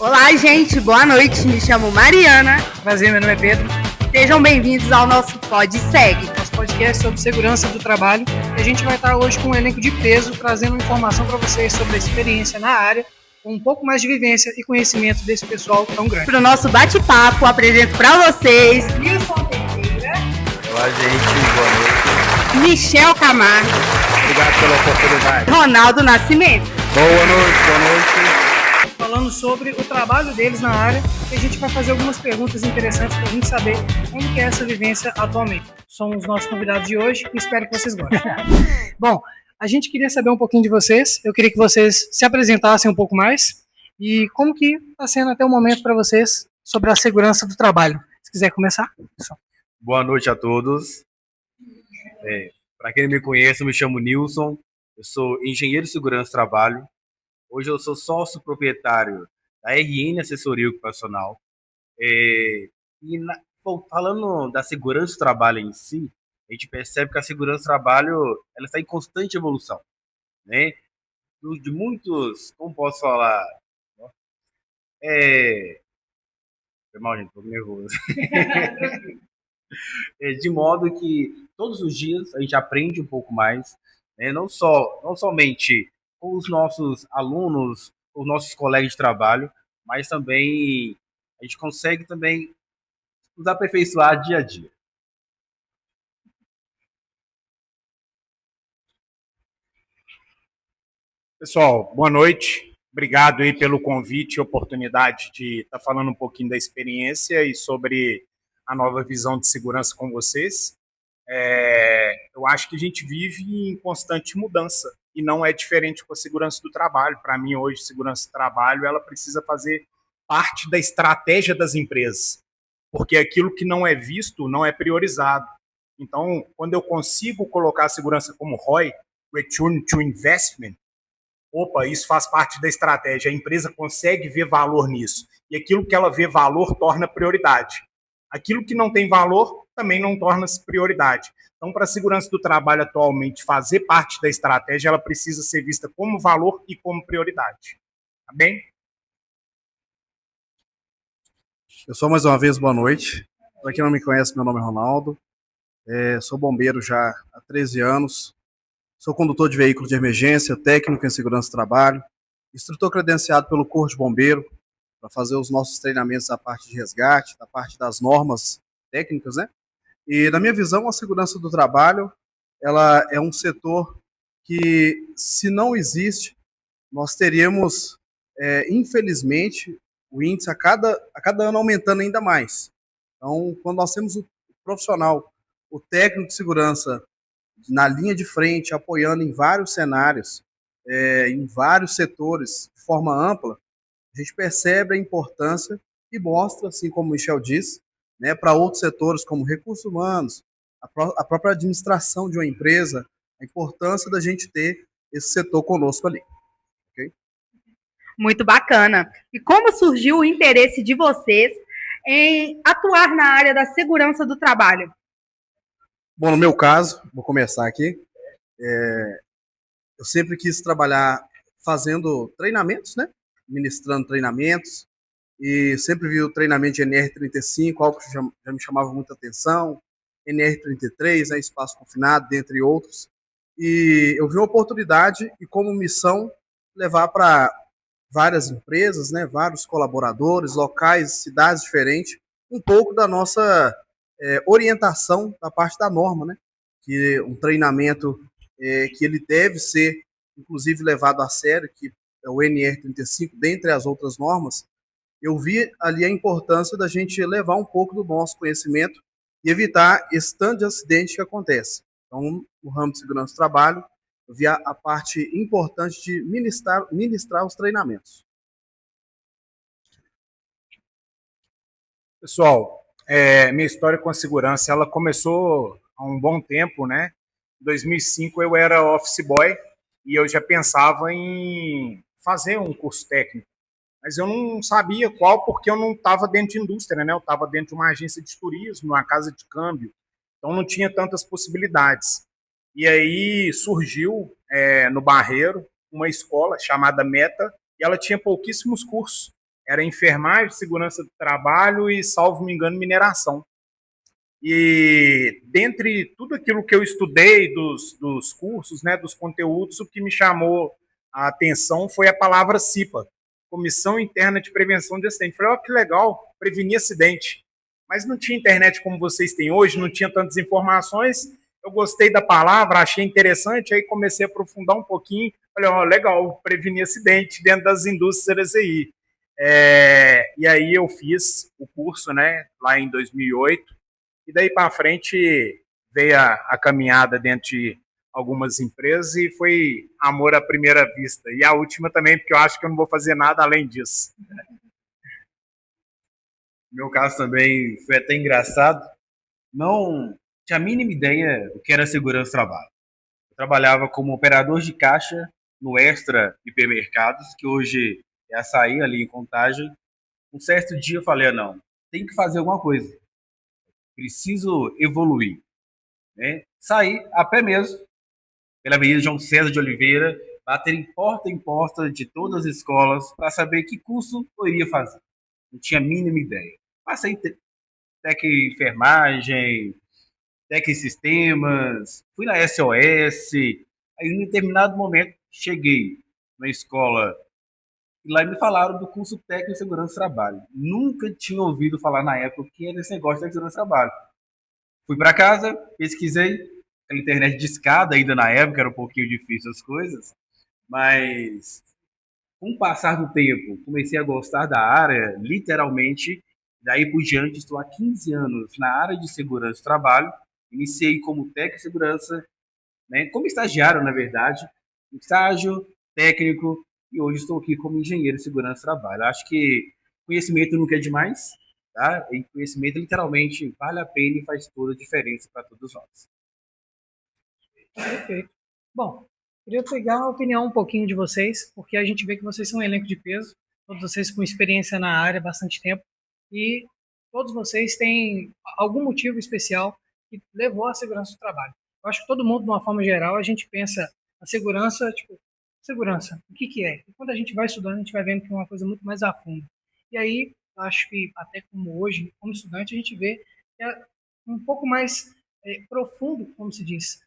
Olá, gente, boa noite. Me chamo Mariana. Prazer, meu nome é Pedro. Sejam bem-vindos ao nosso Pod Segue, Nosso podcast sobre segurança do trabalho. E a gente vai estar hoje com um elenco de peso, trazendo informação para vocês sobre a experiência na área, com um pouco mais de vivência e conhecimento desse pessoal tão grande. Para o nosso bate-papo, apresento para vocês Nilson Teixeira. Olá, gente, boa noite. Michel Camargo. Obrigado pela oportunidade. Ronaldo Nascimento. Boa noite. Falando sobre o trabalho deles na área, e a gente vai fazer algumas perguntas interessantes para a gente saber como que é essa vivência atualmente. São os nossos convidados de hoje e espero que vocês gostem. Bom, a gente queria saber um pouquinho de vocês, eu queria que vocês se apresentassem um pouco mais e como que está sendo até o momento para vocês sobre a segurança do trabalho. Se quiser começar. Boa noite a todos. Para quem não me conhece, eu me chamo Nilson, eu sou engenheiro de segurança do trabalho. Hoje eu sou sócio proprietário da RN Assessoria Ocupacional. Falando da segurança do trabalho em si, a gente percebe que a segurança do trabalho ela está em constante evolução, né? De muitos, como posso falar? Foi mal, gente, estou nervoso. De modo que todos os dias a gente aprende um pouco mais, né? Não somente com os nossos alunos, os nossos colegas de trabalho, mas também a gente consegue também nos aperfeiçoar dia a dia. Pessoal, boa noite. Obrigado aí pelo convite e oportunidade de estar falando um pouquinho da experiência e sobre a nova visão de segurança com vocês. Eu acho que a gente vive em constante mudança e não é diferente com a segurança do trabalho. Para mim, hoje, segurança do trabalho ela precisa fazer parte da estratégia das empresas, porque aquilo que não é visto não é priorizado. Então, quando eu consigo colocar a segurança como ROI, Return to Investment, isso faz parte da estratégia. A empresa consegue ver valor nisso. E aquilo que ela vê valor torna prioridade. Aquilo que não tem valor também não torna-se prioridade. Então, para a segurança do trabalho atualmente fazer parte da estratégia, ela precisa ser vista como valor e como prioridade. Tá bem? Pessoal, mais uma vez, boa noite. Para quem não me conhece, meu nome é Ronaldo. Sou bombeiro já há 13 anos. Sou condutor de veículo de emergência, técnico em segurança do trabalho, instrutor credenciado pelo Corpo de Bombeiro para fazer os nossos treinamentos da parte de resgate, da parte das normas técnicas, né? E, na minha visão, a segurança do trabalho, ela é um setor que, se não existe, nós teríamos, infelizmente, o índice a cada ano aumentando ainda mais. Então, quando nós temos o profissional, o técnico de segurança na linha de frente, apoiando em vários cenários, em vários setores, de forma ampla, a gente percebe a importância e mostra, assim como o Michel disse, né, para outros setores como recursos humanos, a própria administração de uma empresa, a importância da gente ter esse setor conosco ali. Okay? Muito bacana. E como surgiu o interesse de vocês em atuar na área da segurança do trabalho? Bom, no meu caso, vou começar aqui, eu sempre quis trabalhar fazendo treinamentos, né? Ministrando treinamentos, e sempre vi o treinamento de NR35, algo que já me chamava muita atenção, NR33, né? Espaço confinado, dentre outros, e eu vi uma oportunidade e como missão levar para várias empresas, né? Vários colaboradores, locais, cidades diferentes, um pouco da nossa orientação da parte da norma, né? Que um treinamento que ele deve ser, inclusive, levado a sério, que é o NR35, dentre as outras normas, eu vi ali a importância da gente levar um pouco do nosso conhecimento e evitar esse tanto de acidente que acontece. Então, no ramo de segurança do trabalho, eu vi a parte importante de ministrar os treinamentos. Pessoal, minha história com a segurança, ela começou há um bom tempo, né? Em 2005 eu era office boy e eu já pensava em fazer um curso técnico, mas eu não sabia qual porque eu não estava dentro de indústria, né? Eu estava dentro de uma agência de turismo, uma casa de câmbio, então não tinha tantas possibilidades. E aí surgiu no Barreiro uma escola chamada Meta e ela tinha pouquíssimos cursos. era enfermagem, segurança do trabalho e, salvo me engano, mineração. E dentre tudo aquilo que eu estudei dos cursos, né, dos conteúdos, o que me chamou a atenção foi a palavra CIPA, Comissão Interna de Prevenção de Acidente. Falei, ó, que legal, prevenir acidente. Mas não tinha internet como vocês têm hoje, não tinha tantas informações. Eu gostei da palavra, achei interessante, aí comecei a aprofundar um pouquinho. Falei, ó, legal, prevenir acidente dentro das indústrias aí. E aí eu fiz o curso, né, lá em 2008, e daí para frente veio a caminhada dentro de algumas empresas e foi amor à primeira vista. E a última também, porque eu acho que eu não vou fazer nada além disso. No meu caso também foi até engraçado. Não tinha a mínima ideia do que era segurança do trabalho. Eu trabalhava como operador de caixa no Extra Hipermercados, que hoje é Açaí, ali em Contagem. Um certo dia eu falei, não, tem que fazer alguma coisa. Preciso evoluir. Né? Saí a pé mesmo, pela Avenida João César de Oliveira, bater em porta de todas as escolas para saber que curso eu iria fazer. Não tinha a mínima ideia. Passei técnica em enfermagem, técnica em sistemas, fui na SOS, aí em um determinado momento cheguei na escola e lá me falaram do curso técnico em segurança do trabalho. Nunca tinha ouvido falar na época o que era esse negócio de segurança do trabalho. Fui para casa, pesquisei, pela internet de escada, ainda na época era um pouquinho difícil as coisas, mas com o passar do tempo, comecei a gostar da área, literalmente, daí por diante estou há 15 anos na área de segurança do trabalho, iniciei como técnico de segurança, né, como estagiário, na verdade, estágio, técnico, e hoje estou aqui como engenheiro de segurança do trabalho. Acho que conhecimento nunca é demais, tá? E conhecimento literalmente vale a pena e faz toda a diferença para todos nós. Perfeito. Bom, queria pegar a opinião um pouquinho de vocês, porque a gente vê que vocês são um elenco de peso, todos vocês com experiência na área há bastante tempo, e todos vocês têm algum motivo especial que levou à segurança do trabalho. Eu acho que todo mundo, de uma forma geral, a gente pensa a segurança, tipo, segurança, o que que é? E quando a gente vai estudando, a gente vai vendo que é uma coisa muito mais a fundo. E aí, acho que até como hoje, como estudante, a gente vê que é um pouco mais profundo, como se diz,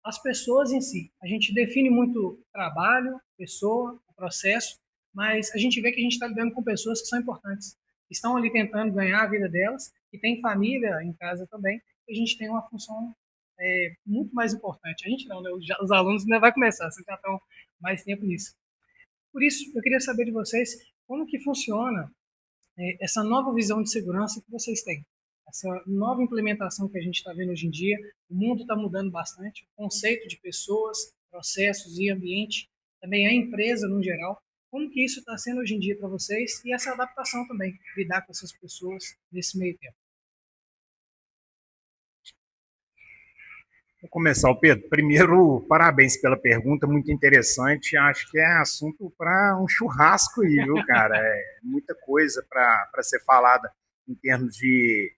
as pessoas em si. A gente define muito trabalho, pessoa, processo, mas a gente vê que a gente está lidando com pessoas que são importantes, que estão ali tentando ganhar a vida delas, que tem família em casa também, e a gente tem uma função muito mais importante. A gente não, né? Os alunos ainda vai começar, vocês já estão mais tempo nisso. Por isso, eu queria saber de vocês como que funciona essa nova visão de segurança que vocês têm. Essa nova implementação que a gente está vendo hoje em dia, o mundo está mudando bastante, o conceito de pessoas, processos e ambiente, também a empresa no geral, como que isso está sendo hoje em dia para vocês e essa adaptação também, lidar com essas pessoas nesse meio tempo. Vou começar, Pedro. Primeiro, parabéns pela pergunta, muito interessante. Acho que é assunto para um churrasco aí, viu, cara? É muita coisa para ser falada em termos de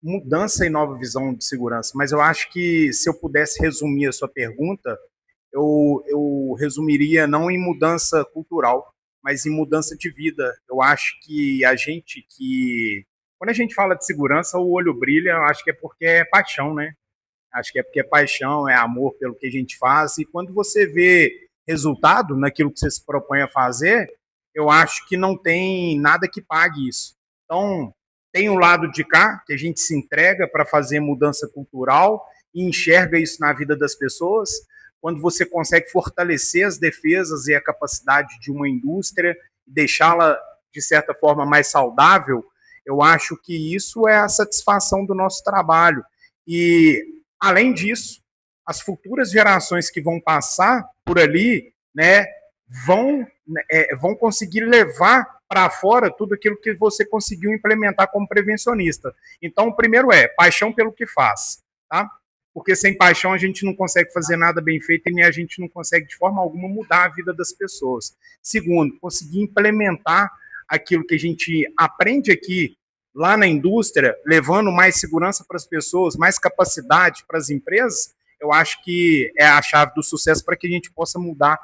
mudança e nova visão de segurança. Mas eu acho que se eu pudesse resumir a sua pergunta, eu resumiria não em mudança cultural, mas em mudança de vida. Eu acho que quando a gente fala de segurança, o olho brilha, eu acho que é porque é paixão, né? Acho que é porque é paixão, é amor pelo que a gente faz. E quando você vê resultado naquilo que você se propõe a fazer, eu acho que não tem nada que pague isso. Então, tem o lado de cá, que a gente se entrega para fazer mudança cultural e enxerga isso na vida das pessoas. Quando você consegue fortalecer as defesas e a capacidade de uma indústria, deixá-la, de certa forma, mais saudável, eu acho que isso é a satisfação do nosso trabalho. E além disso, as futuras gerações que vão passar por ali, né, vão conseguir levar para fora tudo aquilo que você conseguiu implementar como prevencionista. Então, o primeiro é paixão pelo que faz, tá? Porque sem paixão a gente não consegue fazer nada bem feito e nem a gente não consegue de forma alguma mudar a vida das pessoas. Segundo, conseguir implementar aquilo que a gente aprende aqui lá na indústria, levando mais segurança para as pessoas, mais capacidade para as empresas, eu acho que é a chave do sucesso para que a gente possa mudar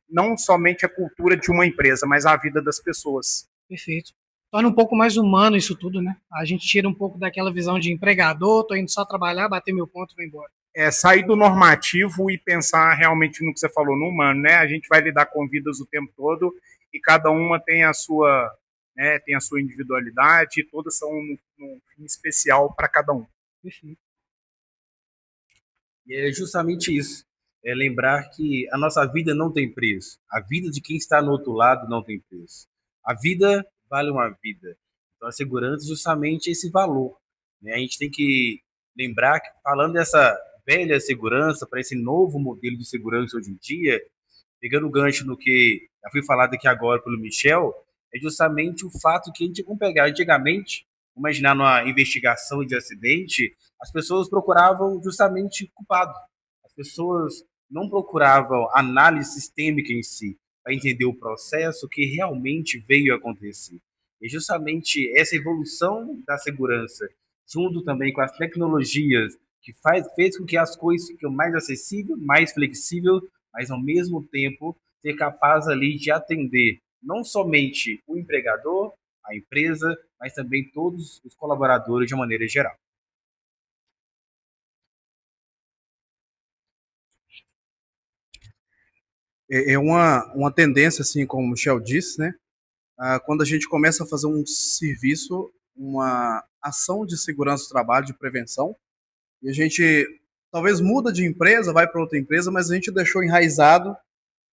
não somente a cultura de uma empresa, mas a vida das pessoas. Perfeito. Torna um pouco mais humano isso tudo, né? A gente tira um pouco daquela visão de empregador, tô indo só trabalhar, bater meu ponto e vou embora. Sair do normativo e pensar realmente no que você falou, no humano, né? A gente vai lidar com vidas o tempo todo e cada uma tem a sua, né, tem a sua individualidade, e todas são um fim especial para cada um. Perfeito. E é justamente isso. É lembrar que a nossa vida não tem preço. A vida de quem está no outro lado não tem preço. A vida vale uma vida. Então a segurança é justamente esse valor, né? A gente tem que lembrar que, falando dessa velha segurança para esse novo modelo de segurança hoje em dia, pegando o gancho no que já foi falado aqui agora pelo Michel, é justamente o fato que a gente, vamos pegar antigamente, imaginar numa investigação de acidente, as pessoas procuravam justamente culpado. As pessoas não procuravam análise sistêmica em si, para entender o processo que realmente veio a acontecer. E justamente essa evolução da segurança, junto também com as tecnologias, que fez com que as coisas fiquem mais acessíveis, mais flexíveis, mas ao mesmo tempo ser capaz ali de atender não somente o empregador, a empresa, mas também todos os colaboradores de uma maneira geral. É uma tendência, assim, como o Michel disse, né? Quando a gente começa a fazer um serviço, uma ação de segurança do trabalho, de prevenção, e a gente talvez muda de empresa, vai para outra empresa, mas a gente deixou enraizado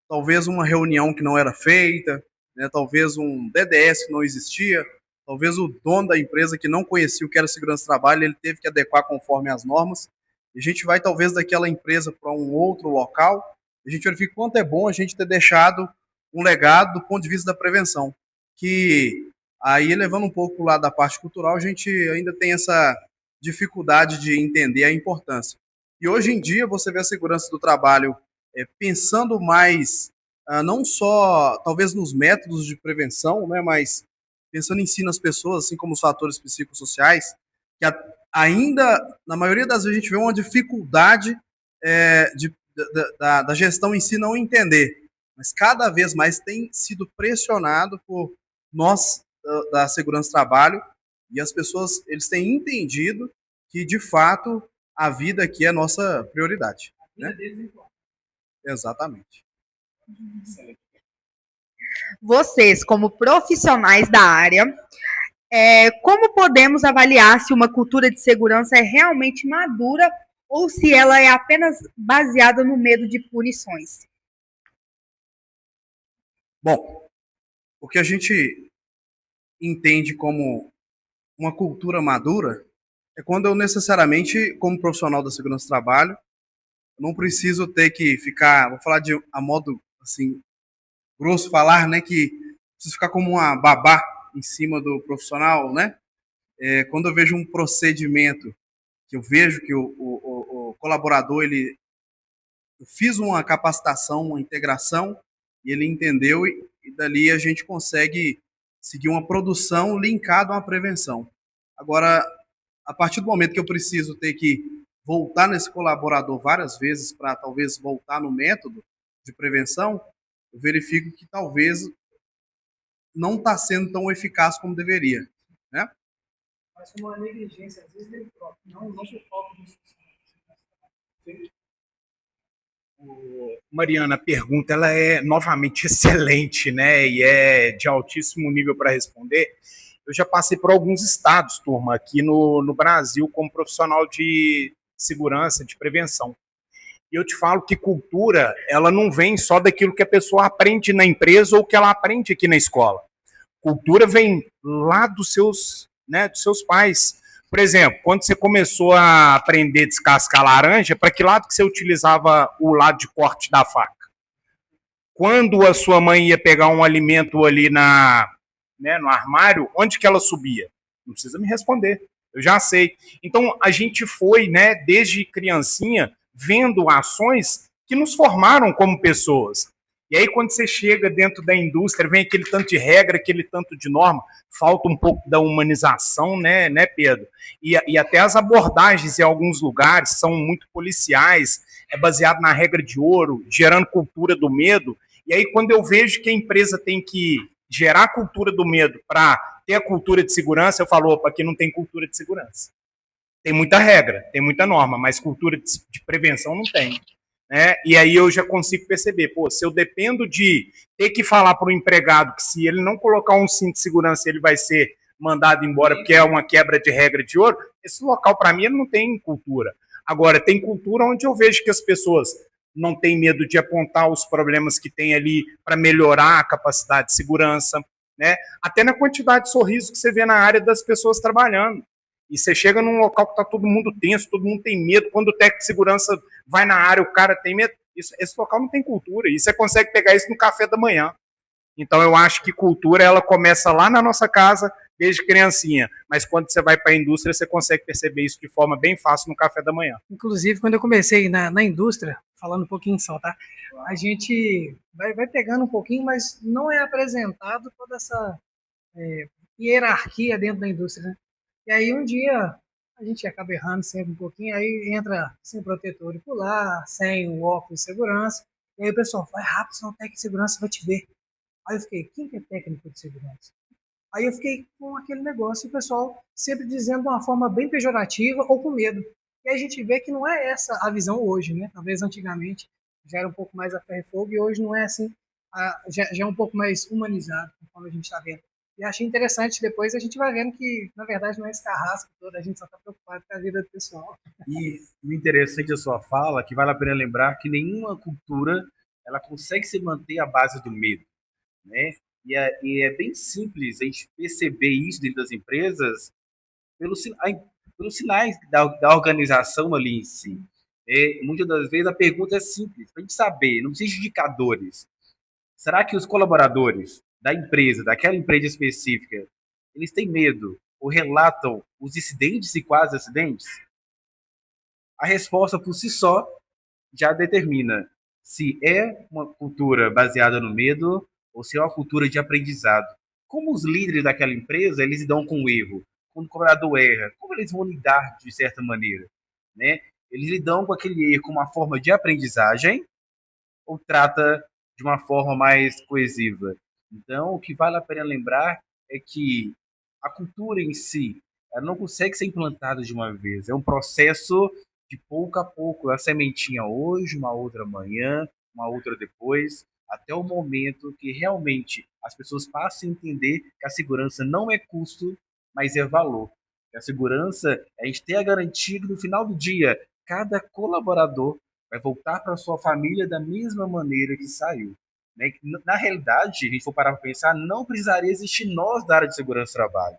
talvez uma reunião que não era feita, né? Talvez um DDS que não existia, talvez o dono da empresa que não conhecia o que era segurança do trabalho, ele teve que adequar conforme as normas, e a gente vai talvez daquela empresa para um outro local, a gente verifica quanto é bom a gente ter deixado um legado do ponto de vista da prevenção, que aí, levando um pouco lá da parte cultural, a gente ainda tem essa dificuldade de entender a importância. E hoje em dia, você vê a segurança do trabalho pensando mais, não só, talvez, nos métodos de prevenção, né, mas pensando em si nas pessoas, assim como os fatores psicossociais, que ainda, na maioria das vezes, a gente vê uma dificuldade da gestão em si não entender, mas cada vez mais tem sido pressionado por nós da segurança do trabalho, e as pessoas, eles têm entendido que, de fato, a vida aqui é a nossa prioridade. Né? Exatamente. Vocês, como profissionais da área, como podemos avaliar se uma cultura de segurança é realmente madura ou se ela é apenas baseada no medo de punições? Bom, o que a gente entende como uma cultura madura é quando eu necessariamente, como profissional da segurança do trabalho, não preciso ter que ficar, vou falar a modo assim, grosso falar, né, que preciso ficar como uma babá em cima do profissional, né? Quando eu vejo um procedimento, que eu vejo que o colaborador, eu fiz uma capacitação, uma integração, e ele entendeu, e dali a gente consegue seguir uma produção linkada a uma prevenção. Agora, a partir do momento que eu preciso ter que voltar nesse colaborador várias vezes para talvez voltar no método de prevenção, eu verifico que talvez não está sendo tão eficaz como deveria, né? Mas com uma negligência, às vezes, dele próprio, não por falta de Mariana, a pergunta ela é novamente excelente, né? E é de altíssimo nível para responder. Eu já passei por alguns estados, turma, aqui no Brasil, como profissional de segurança, de prevenção. E eu te falo que cultura, ela não vem só daquilo que a pessoa aprende na empresa ou que ela aprende aqui na escola. Cultura vem lá dos seus pais. Por exemplo, quando você começou a aprender a descascar laranja, para que lado que você utilizava o lado de corte da faca? Quando a sua mãe ia pegar um alimento ali no armário, onde que ela subia? Não precisa me responder, eu já sei. Então, a gente foi, né, desde criancinha, vendo ações que nos formaram como pessoas. E aí, quando você chega dentro da indústria, vem aquele tanto de regra, aquele tanto de norma, falta um pouco da humanização, né Pedro? E até as abordagens em alguns lugares são muito policiais, é baseado na regra de ouro, gerando cultura do medo, E aí, quando eu vejo que a empresa tem que gerar a cultura do medo para ter a cultura de segurança, eu falo, opa, aqui não tem cultura de segurança. Tem muita regra, tem muita norma, mas cultura de prevenção não tem. Né? E aí eu já consigo perceber, pô, se eu dependo de ter que falar para o empregado que se ele não colocar um cinto de segurança, ele vai ser mandado embora porque é uma quebra de regra de ouro, esse local, para mim, ele não tem cultura. Agora, tem cultura onde eu vejo que as pessoas não têm medo de apontar os problemas que tem ali para melhorar a capacidade de segurança, né? Até na quantidade de sorrisos que você vê na área das pessoas trabalhando. E você chega num local que está todo mundo tenso, todo mundo tem medo. Quando o técnico de segurança vai na área, o cara tem medo. Esse local não tem cultura. E você consegue pegar isso no café da manhã. Então, eu acho que cultura ela começa lá na nossa casa, desde criancinha. Mas quando você vai para a indústria, você consegue perceber isso de forma bem fácil no café da manhã. Inclusive, quando eu comecei na indústria, falando um pouquinho só, tá? A gente vai pegando um pouquinho, mas não é apresentado toda essa hierarquia dentro da indústria, né? E aí um dia a gente acaba errando sempre um pouquinho, aí entra sem protetor ocular, sem o óculos de segurança, e aí o pessoal, vai rápido, senão o técnico de segurança vai te ver. Aí eu fiquei, quem que é técnico de segurança? Aí eu fiquei com aquele negócio, e o pessoal sempre dizendo de uma forma bem pejorativa ou com medo. E aí a gente vê que não é essa a visão hoje, né? Talvez antigamente já era um pouco mais a ferro e fogo, e hoje não é assim, já é um pouco mais humanizado, conforme a gente está vendo. E achei interessante, depois a gente vai vendo que, na verdade, não é esse carrasco todo, a gente só está preocupado com a vida do pessoal. E o interessante da sua fala, que vale a pena lembrar que nenhuma cultura ela consegue se manter à base do medo, né? E é bem simples a gente perceber isso dentro das empresas pelos sinais da organização ali em si. Muitas das vezes a pergunta é simples, para a gente saber, não precisa de indicadores. Será que os colaboradores da empresa, daquela empresa específica, eles têm medo ou relatam os incidentes e quase acidentes? A resposta por si só já determina se é uma cultura baseada no medo ou se é uma cultura de aprendizado. Como os líderes daquela empresa, eles lidam com o erro. Quando o colaborador erra, como eles vão lidar de certa maneira? Né? Eles lidam com aquele erro como uma forma de aprendizagem ou trata de uma forma mais coesiva? Então, o que vale a pena lembrar é que a cultura em si, ela não consegue ser implantada de uma vez. É um processo de pouco a pouco. A sementinha hoje, uma outra amanhã, uma outra depois, até o momento que realmente as pessoas passem a entender que a segurança não é custo, mas é valor. E a segurança é a gente ter a garantia que no final do dia, cada colaborador vai voltar para sua família da mesma maneira que saiu. Né? Na realidade, se a gente for parar para pensar, não precisaria existir nós da área de segurança do trabalho.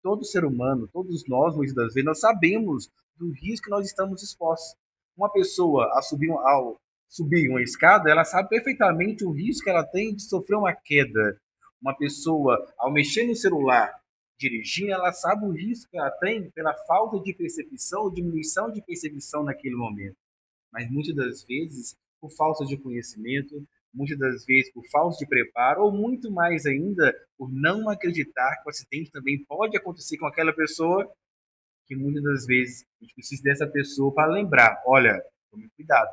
Todo ser humano, todos nós, muitas das vezes, nós sabemos do risco que nós estamos expostos. Uma pessoa, ao subir uma escada, ela sabe perfeitamente o risco que ela tem de sofrer uma queda. Uma pessoa, ao mexer no celular, dirigindo, ela sabe o risco que ela tem pela falta de percepção ou diminuição de percepção naquele momento. Mas muitas das vezes, por falta de conhecimento, muitas das vezes por falta de preparo, ou muito mais ainda, por não acreditar que o acidente também pode acontecer com aquela pessoa, que muitas das vezes a gente precisa dessa pessoa para lembrar, olha, tome cuidado.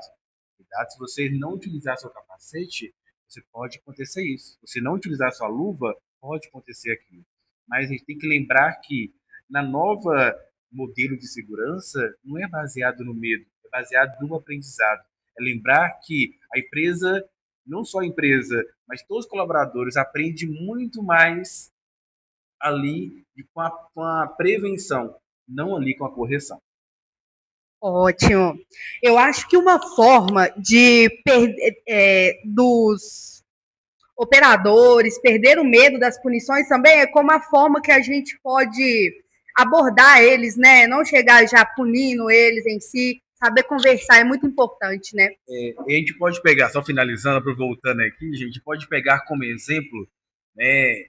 Cuidado, se você não utilizar seu capacete, você pode acontecer isso. Se você não utilizar sua luva, pode acontecer aquilo. Mas a gente tem que lembrar que na nova modelo de segurança não é baseado no medo, é baseado no aprendizado. É lembrar que a empresa, não só a empresa, mas todos os colaboradores aprendem muito mais ali com a prevenção, não ali com a correção. Ótimo. Eu acho que uma forma de dos operadores perder o medo das punições também é como a forma que a gente pode abordar eles, né? Não chegar já punindo eles em si, saber conversar é muito importante, né? A gente pode pegar, só finalizando, voltando aqui, a gente pode pegar como exemplo, né,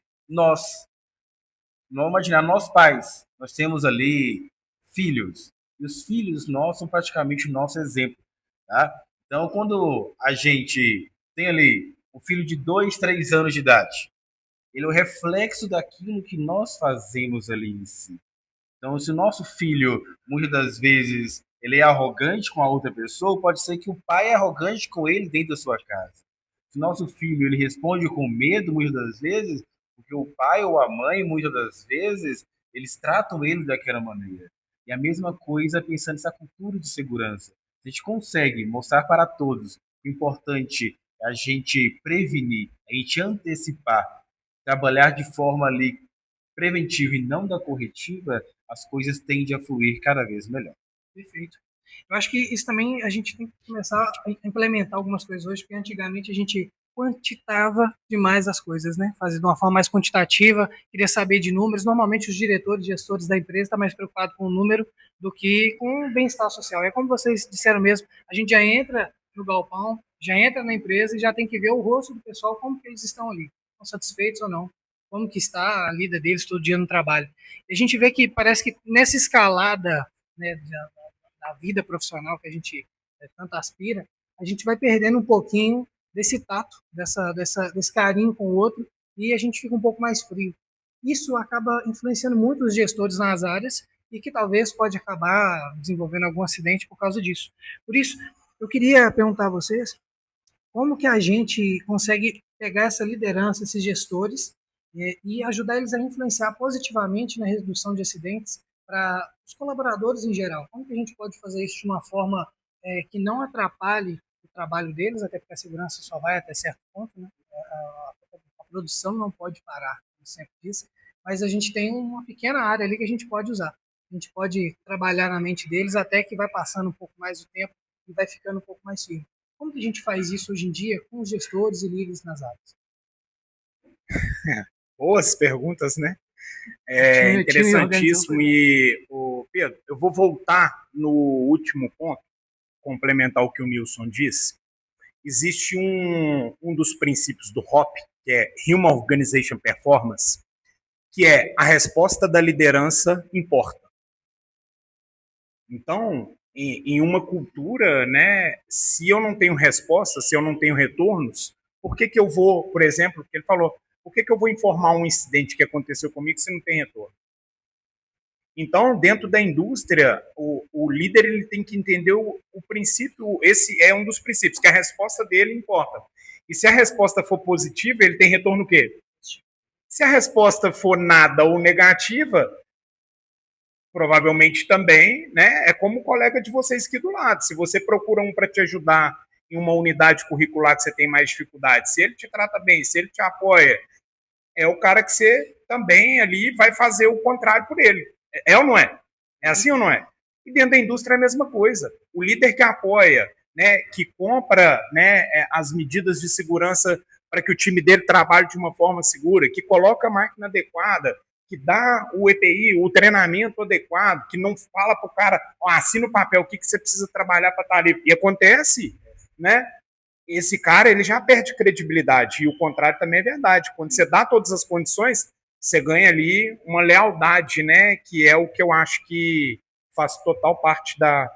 vamos imaginar, nós pais, nós temos ali filhos, e os filhos nossos são praticamente o nosso exemplo, tá? Então, quando a gente tem ali um filho de 2, 3 anos de idade, ele é o reflexo daquilo que nós fazemos ali em si. Então, se o nosso filho, muitas das vezes, ele é arrogante com a outra pessoa, pode ser que o pai é arrogante com ele dentro da sua casa. Se o nosso filho ele responde com medo, muitas das vezes, porque o pai ou a mãe, muitas das vezes, eles tratam ele daquela maneira. E a mesma coisa pensando nessa cultura de segurança. A gente consegue mostrar para todos que o importante é a gente prevenir, a gente antecipar, trabalhar de forma ali preventiva e não da corretiva, as coisas tendem a fluir cada vez melhor. Perfeito. Eu acho que isso também a gente tem que começar a implementar algumas coisas hoje, porque antigamente a gente quantitava demais as coisas, né? Fazia de uma forma mais quantitativa, queria saber de números. Normalmente os diretores, gestores da empresa estão mais preocupados com o número do que com o bem-estar social. É como vocês disseram mesmo, a gente já entra no galpão, já entra na empresa e já tem que ver o rosto do pessoal, como que eles estão ali, estão satisfeitos ou não, como que está a lida deles todo dia no trabalho. E a gente vê que parece que nessa escalada, né, da vida profissional que a gente tanto aspira, a gente vai perdendo um pouquinho desse tato, desse carinho com o outro, e a gente fica um pouco mais frio. Isso acaba influenciando muito os gestores nas áreas e que talvez pode acabar desenvolvendo algum acidente por causa disso. Por isso, eu queria perguntar a vocês como que a gente consegue pegar essa liderança, esses gestores, e ajudar eles a influenciar positivamente na redução de acidentes para os colaboradores em geral. Como que a gente pode fazer isso de uma forma que não atrapalhe o trabalho deles, até porque a segurança só vai até certo ponto, né? A produção não pode parar, como sempre disse, mas a gente tem uma pequena área ali que a gente pode usar. A gente pode trabalhar na mente deles até que vai passando um pouco mais o tempo e vai ficando um pouco mais firme. Como que a gente faz isso hoje em dia com os gestores e líderes nas áreas? Boas perguntas, né? É interessantíssimo. E, Pedro, eu vou voltar no último ponto, complementar o que o Nilson disse. Existe um dos princípios do HOP, que é Human Organization Performance, que é a resposta da liderança importa. Então, em uma cultura, né, se eu não tenho resposta, se eu não tenho retornos, por que eu vou, por exemplo, ele falou, por que eu vou informar um incidente que aconteceu comigo se não tem retorno? Então, dentro da indústria, o líder ele tem que entender o princípio, esse é um dos princípios, que a resposta dele importa. E se a resposta for positiva, ele tem retorno o quê? Se a resposta for nada ou negativa, provavelmente também, né, é como o colega de vocês aqui do lado. Se você procura um para te ajudar em uma unidade curricular que você tem mais dificuldade, se ele te trata bem, se ele te apoia, é o cara que você também ali vai fazer o contrário por ele. É ou não é? É assim ou não é? E dentro da indústria é a mesma coisa. O líder que apoia, né, que compra, né, as medidas de segurança para que o time dele trabalhe de uma forma segura, que coloca a máquina adequada, que dá o EPI, o treinamento adequado, que não fala para o cara, assina o papel, o que você precisa trabalhar para estar ali. E acontece, né? Esse cara ele já perde credibilidade. E o contrário também é verdade. Quando você dá todas as condições, você ganha ali uma lealdade, né? Que é o que eu acho que faz total parte da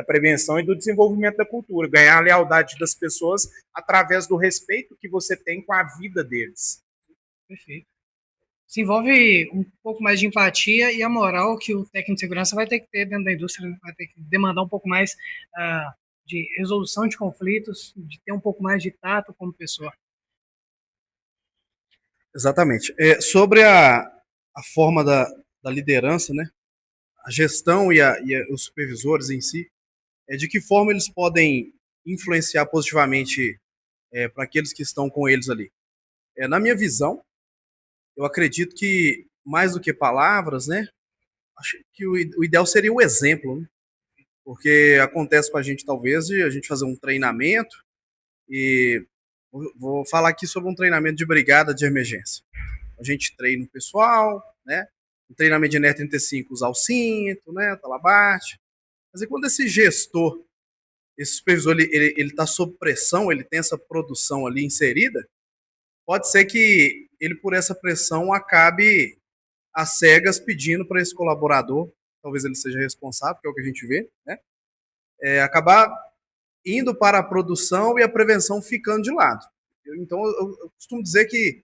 prevenção e do desenvolvimento da cultura. Ganhar a lealdade das pessoas através do respeito que você tem com a vida deles. Perfeito. Se envolve um pouco mais de empatia e a moral que o técnico de segurança vai ter que ter dentro da indústria, vai ter que demandar um pouco mais de resolução de conflitos, de ter um pouco mais de tato como pessoa. Exatamente. Sobre a forma da liderança, né? A gestão e os supervisores em si, de que forma eles podem influenciar positivamente para aqueles que estão com eles ali. Na minha visão, eu acredito que, mais do que palavras, né? Acho que o ideal seria o exemplo, né? Porque acontece com a gente, talvez, de a gente fazer um treinamento e vou falar aqui sobre um treinamento de brigada de emergência. A gente treina o pessoal, né? O treinamento de NR35, usar o cinto, né? Talabarte. Mas e quando esse gestor, esse supervisor, ele está sob pressão, ele tem essa produção ali inserida, pode ser que ele, por essa pressão, acabe às cegas pedindo para esse colaborador, talvez ele seja responsável, que é o que a gente vê, né? Acabar indo para a produção e a prevenção ficando de lado. Então, eu costumo dizer que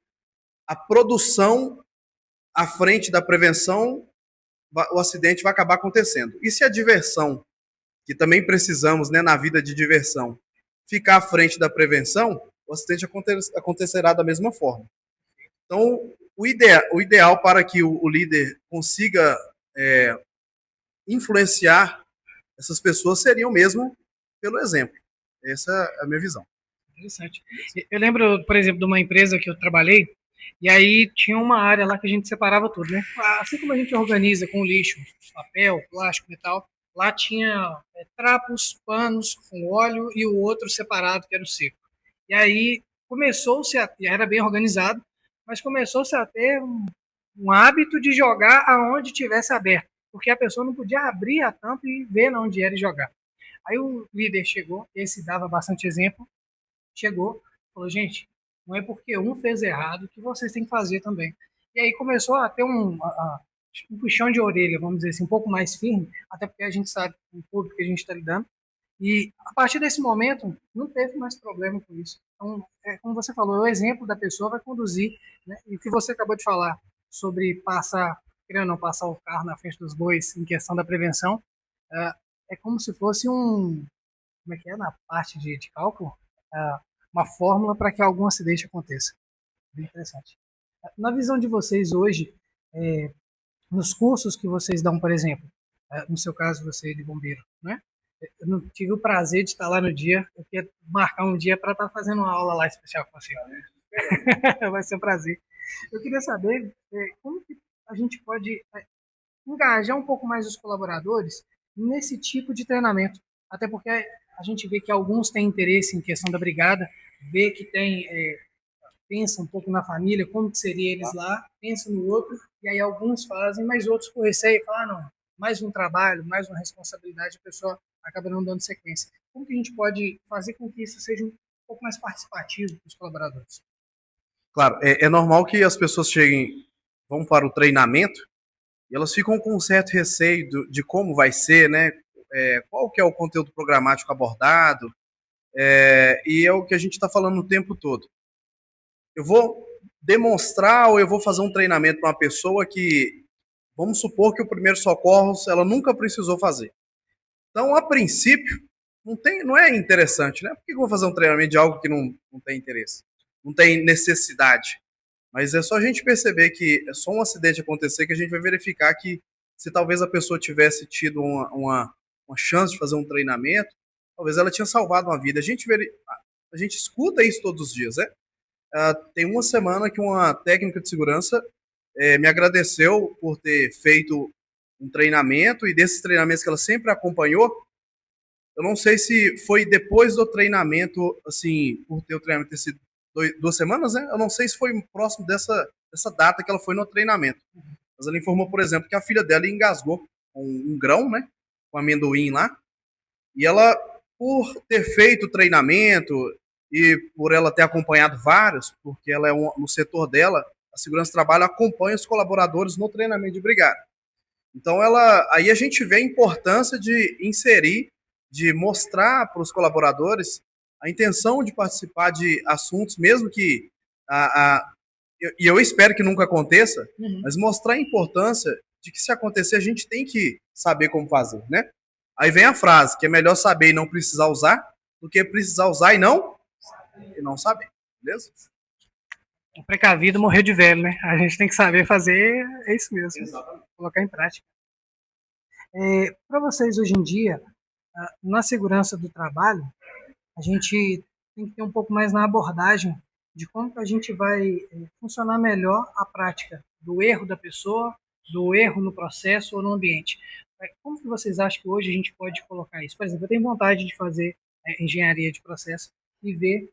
a produção à frente da prevenção, o acidente vai acabar acontecendo. E se a diversão, que também precisamos, né, na vida de diversão, ficar à frente da prevenção, o acidente acontecerá da mesma forma. Então, o ideal para que o líder consiga influenciar essas pessoas seriam mesmo pelo exemplo. Essa é a minha visão. Interessante. Eu lembro, por exemplo, de uma empresa que eu trabalhei, e aí tinha uma área lá que a gente separava tudo, né? Assim como a gente organiza com lixo, papel, plástico, metal, lá tinha trapos, panos com óleo e o outro separado, que era o seco. E aí começou-se a, era bem organizado, mas começou-se a ter um hábito de jogar aonde tivesse aberto, porque a pessoa não podia abrir a tampa e ver onde era e jogar. Aí o líder chegou, esse dava bastante exemplo, chegou, falou, gente, não é porque um fez errado que vocês têm que fazer também. E aí começou a ter um puxão de orelha, vamos dizer assim, um pouco mais firme, até porque a gente sabe o público que a gente está lidando. E a partir desse momento, não teve mais problema com isso. Então, como você falou, o exemplo da pessoa vai conduzir, né? E o que você acabou de falar sobre passar, querendo ou não passar o carro na frente dos bois em questão da prevenção, é como se fosse como é que é na parte de cálculo? Uma fórmula para que algum acidente aconteça. Bem interessante. Na visão de vocês hoje, nos cursos que vocês dão, por exemplo, no seu caso você de bombeiro, né? Eu não tive o prazer de estar lá no dia, eu queria marcar um dia para estar fazendo uma aula lá especial com você. Vai ser um prazer. Eu queria saber como que a gente pode engajar um pouco mais os colaboradores nesse tipo de treinamento, até porque a gente vê que alguns têm interesse em questão da brigada, vê que pensa um pouco na família, como que seria eles lá, pensa no outro, e aí alguns fazem, mas outros por receio, falam, não, mais um trabalho, mais uma responsabilidade, a pessoa acaba não dando sequência. Como que a gente pode fazer com que isso seja um pouco mais participativo para os colaboradores? Claro, é normal que as pessoas vão para o treinamento e elas ficam com um certo receio de como vai ser, né? Qual que é o conteúdo programático abordado, e é o que a gente está falando o tempo todo. Eu vou demonstrar ou eu vou fazer um treinamento para uma pessoa que, vamos supor que o primeiro socorros ela nunca precisou fazer. Então, a princípio, não é interessante, né? Por que eu vou fazer um treinamento de algo que não tem interesse? Não tem necessidade. Mas é só a gente perceber que é só um acidente acontecer que a gente vai verificar que se talvez a pessoa tivesse tido uma chance de fazer um treinamento, talvez ela tinha salvado uma vida. A gente escuta isso todos os dias, né? Tem uma semana que uma técnica de segurança me agradeceu por ter feito um treinamento, e desses treinamentos que ela sempre acompanhou, eu não sei se foi depois do treinamento, assim, por ter o treinamento ter sido 2 semanas, né? Eu não sei se foi próximo dessa data que ela foi no treinamento. Mas ela informou, por exemplo, que a filha dela engasgou com um grão, né? Com amendoim lá. E ela, por ter feito o treinamento e por ela ter acompanhado vários, porque ela no setor dela, a segurança do trabalho acompanha os colaboradores no treinamento de brigada. Então, aí a gente vê a importância de inserir, de mostrar para os colaboradores a intenção de participar de assuntos, mesmo que e eu espero que nunca aconteça, mas mostrar a importância de que se acontecer a gente tem que saber como fazer, né? Aí vem a frase, que é melhor saber e não precisar usar, do que precisar usar e não saber, beleza? O precavido morreu de velho, né? A gente tem que saber fazer, é isso mesmo. Exatamente. Colocar em prática. Para vocês hoje em dia, na segurança do trabalho, a gente tem que ter um pouco mais na abordagem de como que a gente vai funcionar melhor a prática do erro da pessoa, do erro no processo ou no ambiente. Como que vocês acham que hoje a gente pode colocar isso? Por exemplo, eu tenho vontade de fazer engenharia de processo e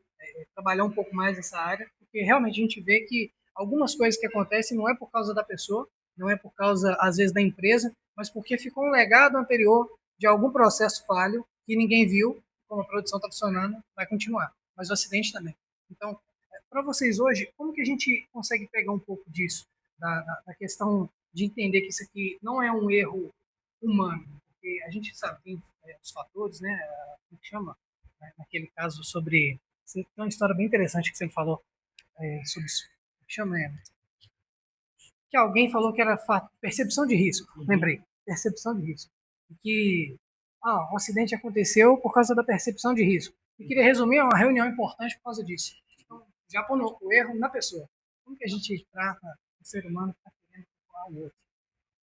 trabalhar um pouco mais nessa área, porque realmente a gente vê que algumas coisas que acontecem não é por causa da pessoa, não é por causa, às vezes, da empresa, mas porque ficou um legado anterior de algum processo falho que ninguém viu, como a produção está funcionando, vai continuar. Mas o acidente também. Então, para vocês hoje, como que a gente consegue pegar um pouco disso, da questão de entender que isso aqui não é um erro humano? Porque a gente sabe, tem os fatores, né? Como que chama? Naquele caso sobre... Tem uma história bem interessante que você falou sobre isso. Chama que alguém falou que era percepção de risco. Lembrei. Percepção de risco. Que um acidente aconteceu por causa da percepção de risco. E queria resumir uma reunião importante por causa disso. já pondo o erro na pessoa. Como que a gente trata o ser humano que está querendo controlar o outro?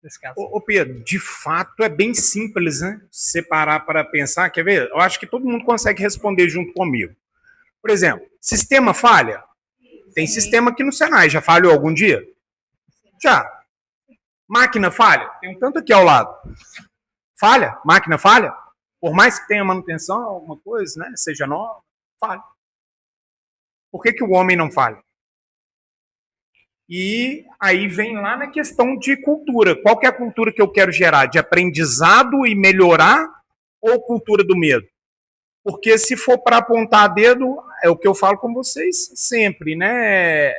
Nesse caso. Ô Pedro, de fato é bem simples, né? Separar para pensar, quer ver? Eu acho que todo mundo consegue responder junto comigo. Por exemplo, sistema falha? Tem sistema aqui no Senai, já falhou algum dia? Já. Máquina falha? Tem um tanto aqui ao lado. Falha? Máquina falha? Por mais que tenha manutenção, alguma coisa, né? Seja nova, falha. Por que o homem não falha? E aí vem lá na questão de cultura. Qual que é a cultura que eu quero gerar? De aprendizado e melhorar ou cultura do medo? Porque se for para apontar dedo, é o que eu falo com vocês sempre, né?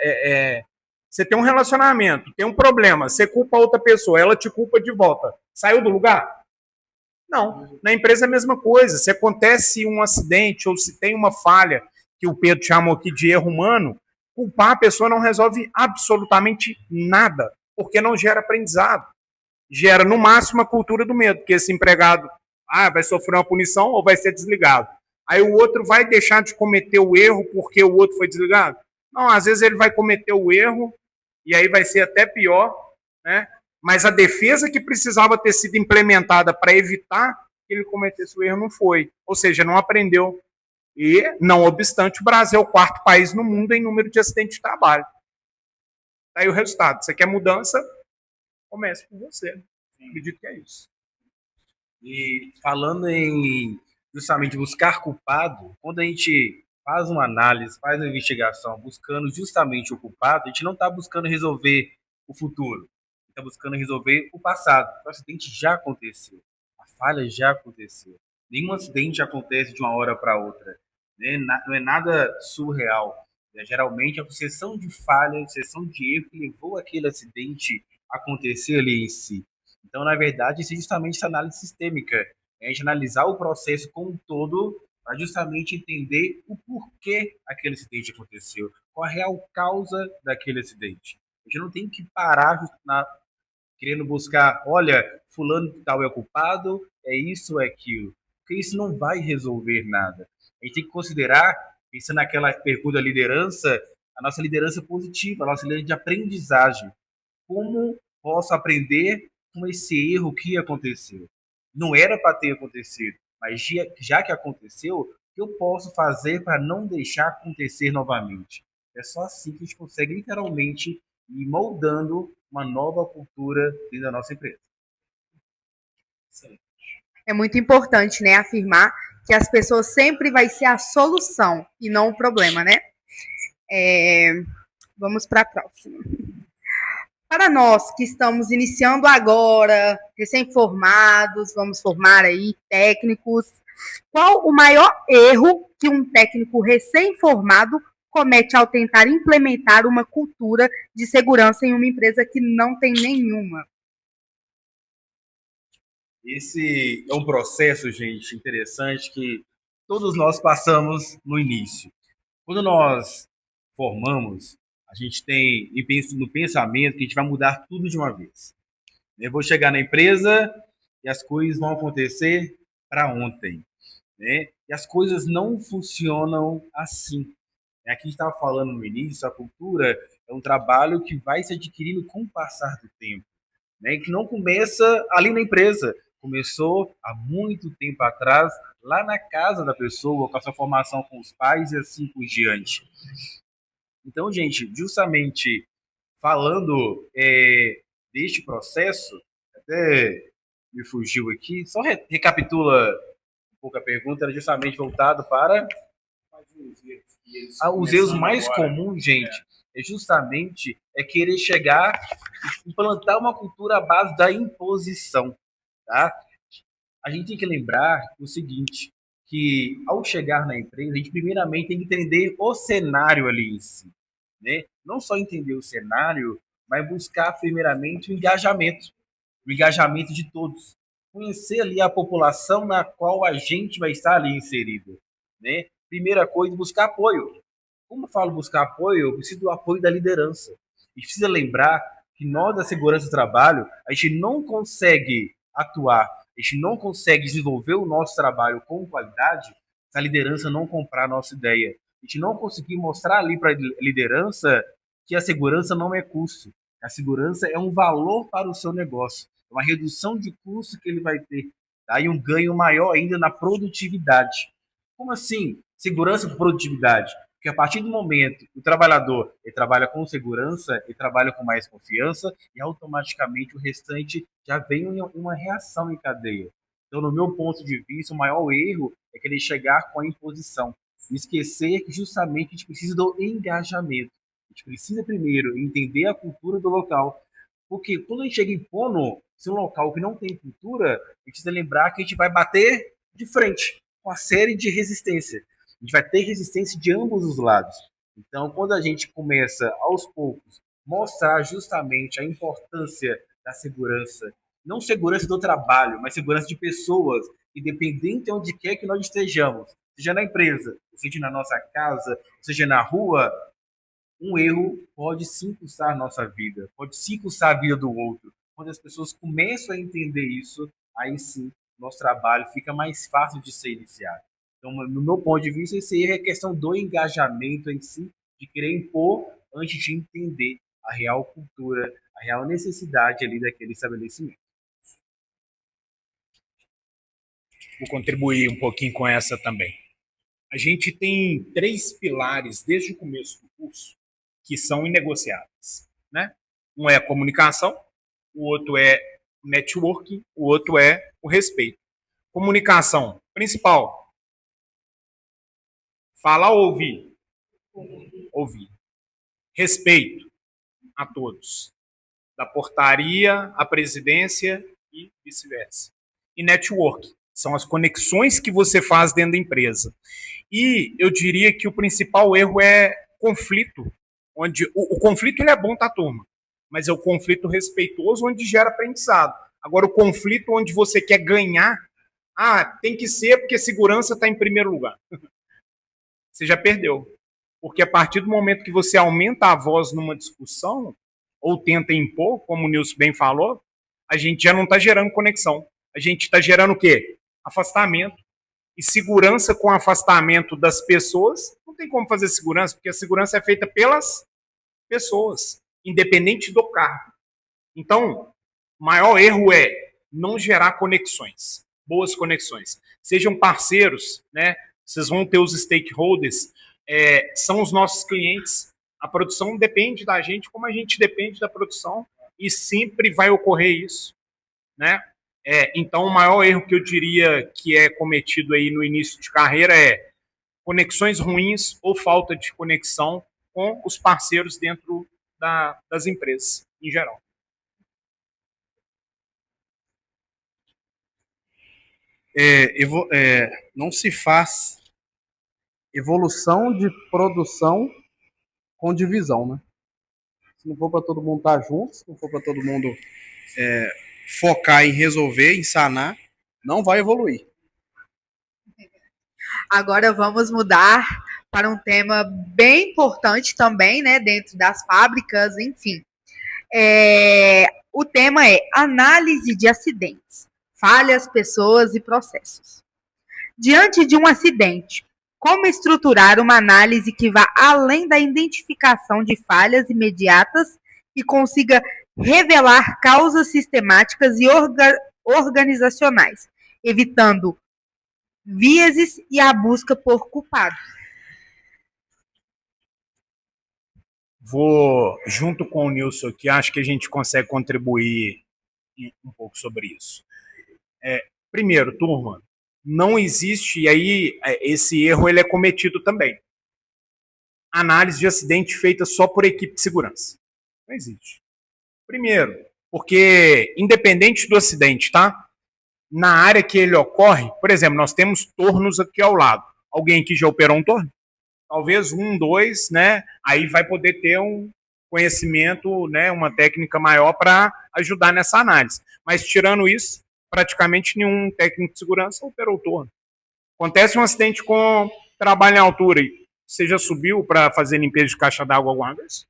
Você tem um relacionamento, tem um problema, você culpa outra pessoa, ela te culpa de volta. Saiu do lugar? Não. Na empresa é a mesma coisa. Se acontece um acidente ou se tem uma falha, que o Pedro chamou aqui de erro humano, culpar a pessoa não resolve absolutamente nada, porque não gera aprendizado. Gera, no máximo, a cultura do medo, porque esse empregado vai sofrer uma punição ou vai ser desligado. Aí o outro vai deixar de cometer o erro porque o outro foi desligado? Não, às vezes ele vai cometer o erro e aí vai ser até pior, né? Mas a defesa que precisava ter sido implementada para evitar que ele cometesse o erro não foi. Ou seja, não aprendeu. E, não obstante, o Brasil é o quarto país no mundo em número de acidentes de trabalho. Aí o resultado. Você quer mudança? Comece com você. Acredito que é isso. E falando em justamente buscar culpado, quando a gente faz uma análise, faz uma investigação buscando justamente o culpado, a gente não está buscando resolver o futuro, está buscando resolver o passado. O acidente já aconteceu, a falha já aconteceu. Nenhum acidente acontece de uma hora para outra, né? Não é nada surreal. Geralmente a sucessão de falha, a sucessão de erro que levou aquele acidente a acontecer ali em si. Então, na verdade, isso é justamente essa análise sistêmica. É a gente analisar o processo como um todo para justamente entender o porquê aquele acidente aconteceu, qual a real causa daquele acidente. A gente não tem que parar querendo buscar, olha, fulano tal é o culpado, é isso, é aquilo. Porque isso não vai resolver nada. A gente tem que considerar, pensando naquela pergunta da liderança, a nossa liderança positiva, a nossa liderança de aprendizagem. Como posso aprender com esse erro que aconteceu? Não era para ter acontecido, mas já que aconteceu, o que eu posso fazer para não deixar acontecer novamente? É só assim que a gente consegue literalmente ir moldando uma nova cultura dentro da nossa empresa. É muito importante, né, afirmar que as pessoas sempre vai ser a solução e não o problema, né? Vamos para a próxima. Para nós que estamos iniciando agora, recém-formados, vamos formar aí técnicos, qual o maior erro que um técnico recém-formado comete ao tentar implementar uma cultura de segurança em uma empresa que não tem nenhuma? Esse é um processo, gente, interessante que todos nós passamos no início. Quando nós formamos, a gente tem no pensamento que a gente vai mudar tudo de uma vez. Eu vou chegar na empresa e as coisas vão acontecer para ontem, né? E as coisas não funcionam assim. Aqui a gente estava falando no início, a cultura é um trabalho que vai se adquirindo com o passar do tempo, né? Que não começa ali na empresa, começou há muito tempo atrás, lá na casa da pessoa, com a sua formação com os pais e assim por diante. Então, gente, justamente falando deste processo, até me fugiu aqui, só recapitula um pouco a pergunta, era justamente voltado para os erros mais comuns, gente, é justamente querer chegar e implantar uma cultura à base da imposição, tá? A gente tem que lembrar o seguinte, que ao chegar na empresa, a gente primeiramente tem que entender o cenário ali em si, né? Não só entender o cenário, mas buscar primeiramente o engajamento de todos. Conhecer ali a população na qual a gente vai estar ali inserido, né? Primeira coisa, buscar apoio. Como eu falo buscar apoio, eu preciso do apoio da liderança. A gente precisa lembrar que nós da segurança do trabalho, a gente não consegue atuar, a gente não consegue desenvolver o nosso trabalho com qualidade se a liderança não comprar a nossa ideia. a gente não conseguir mostrar ali para a liderança que a segurança não é custo. A segurança é um valor para o seu negócio, uma redução de custo que ele vai ter, tá? E um ganho maior ainda na produtividade. Como assim? Segurança com produtividade. Porque a partir do momento que o trabalhador ele trabalha com segurança, ele trabalha com mais confiança e automaticamente o restante já vem uma reação em cadeia. Então, no meu ponto de vista, o maior erro é querer chegar com a imposição. Esquecer que justamente a gente precisa do engajamento. A gente precisa primeiro entender a cultura do local. Porque quando a gente chega impondo se um local que não tem cultura, a gente precisa lembrar que a gente vai bater de frente com a série de resistência. A gente vai ter resistência de ambos os lados. Então, quando a gente começa, aos poucos, mostrar justamente a importância da segurança, não segurança do trabalho, mas segurança de pessoas, independente de onde quer que nós estejamos, seja na empresa, seja na nossa casa, seja na rua, um erro pode sim custar a nossa vida, pode sim custar a vida do outro. Quando as pessoas começam a entender isso, aí sim, nosso trabalho fica mais fácil de ser iniciado. Então, no meu ponto de vista, esse erro é questão do engajamento em si, de querer impor antes de entender a real cultura, a real necessidade ali daquele estabelecimento. Vou contribuir um pouquinho com essa também. A gente tem 3 pilares desde o começo do curso que são inegociáveis, né? Um é a comunicação, o outro é networking, o outro é o respeito. Comunicação principal. Falar ou ouvir? Ouvir. Respeito a todos. Da portaria à presidência e vice-versa. E network. São as conexões que você faz dentro da empresa. E eu diria que o principal erro é conflito. Onde o conflito ele é bom, tá, turma? Mas é o conflito respeitoso onde gera aprendizado. Agora, o conflito onde você quer ganhar, tem que ser porque segurança está em primeiro lugar. Você já perdeu. Porque a partir do momento que você aumenta a voz numa discussão, ou tenta impor, como o Nilson bem falou, a gente já não está gerando conexão. A gente está gerando o quê? Afastamento. E segurança com afastamento das pessoas, não tem como fazer segurança, porque a segurança é feita pelas pessoas, independente do cargo. Então, o maior erro é não gerar conexões, boas conexões. Sejam parceiros, né? Vocês vão ter os stakeholders, são os nossos clientes. A produção depende da gente, como a gente depende da produção, e sempre vai ocorrer isso, né? Então, o maior erro que eu diria que é cometido aí no início de carreira é conexões ruins ou falta de conexão com os parceiros dentro das empresas, em geral. Não se faz evolução de produção com divisão, né? Se não for para todo mundo estar junto, se não for para todo mundo focar em resolver, em sanar, não vai evoluir. Agora vamos mudar para um tema bem importante também, né, dentro das fábricas, enfim. O tema é análise de acidentes, falhas, pessoas e processos. Diante de um acidente, como estruturar uma análise que vá além da identificação de falhas imediatas e consiga revelar causas sistemáticas e organizacionais, evitando vieses e a busca por culpados? Vou, junto com o Nilson aqui, acho que a gente consegue contribuir um pouco sobre isso. Primeiro, turma, não existe, e aí esse erro ele é cometido também. Análise de acidente feita só por equipe de segurança. Não existe. Primeiro, porque independente do acidente, tá? Na área que ele ocorre, por exemplo, nós temos tornos aqui ao lado. Alguém aqui já operou um torno? Talvez 1, 2, né? Aí vai poder ter um conhecimento, né? Uma técnica maior para ajudar nessa análise. Mas tirando isso, praticamente nenhum técnico de segurança operou torno. Acontece um acidente com trabalho em altura e você já subiu para fazer limpeza de caixa d'água alguma vez?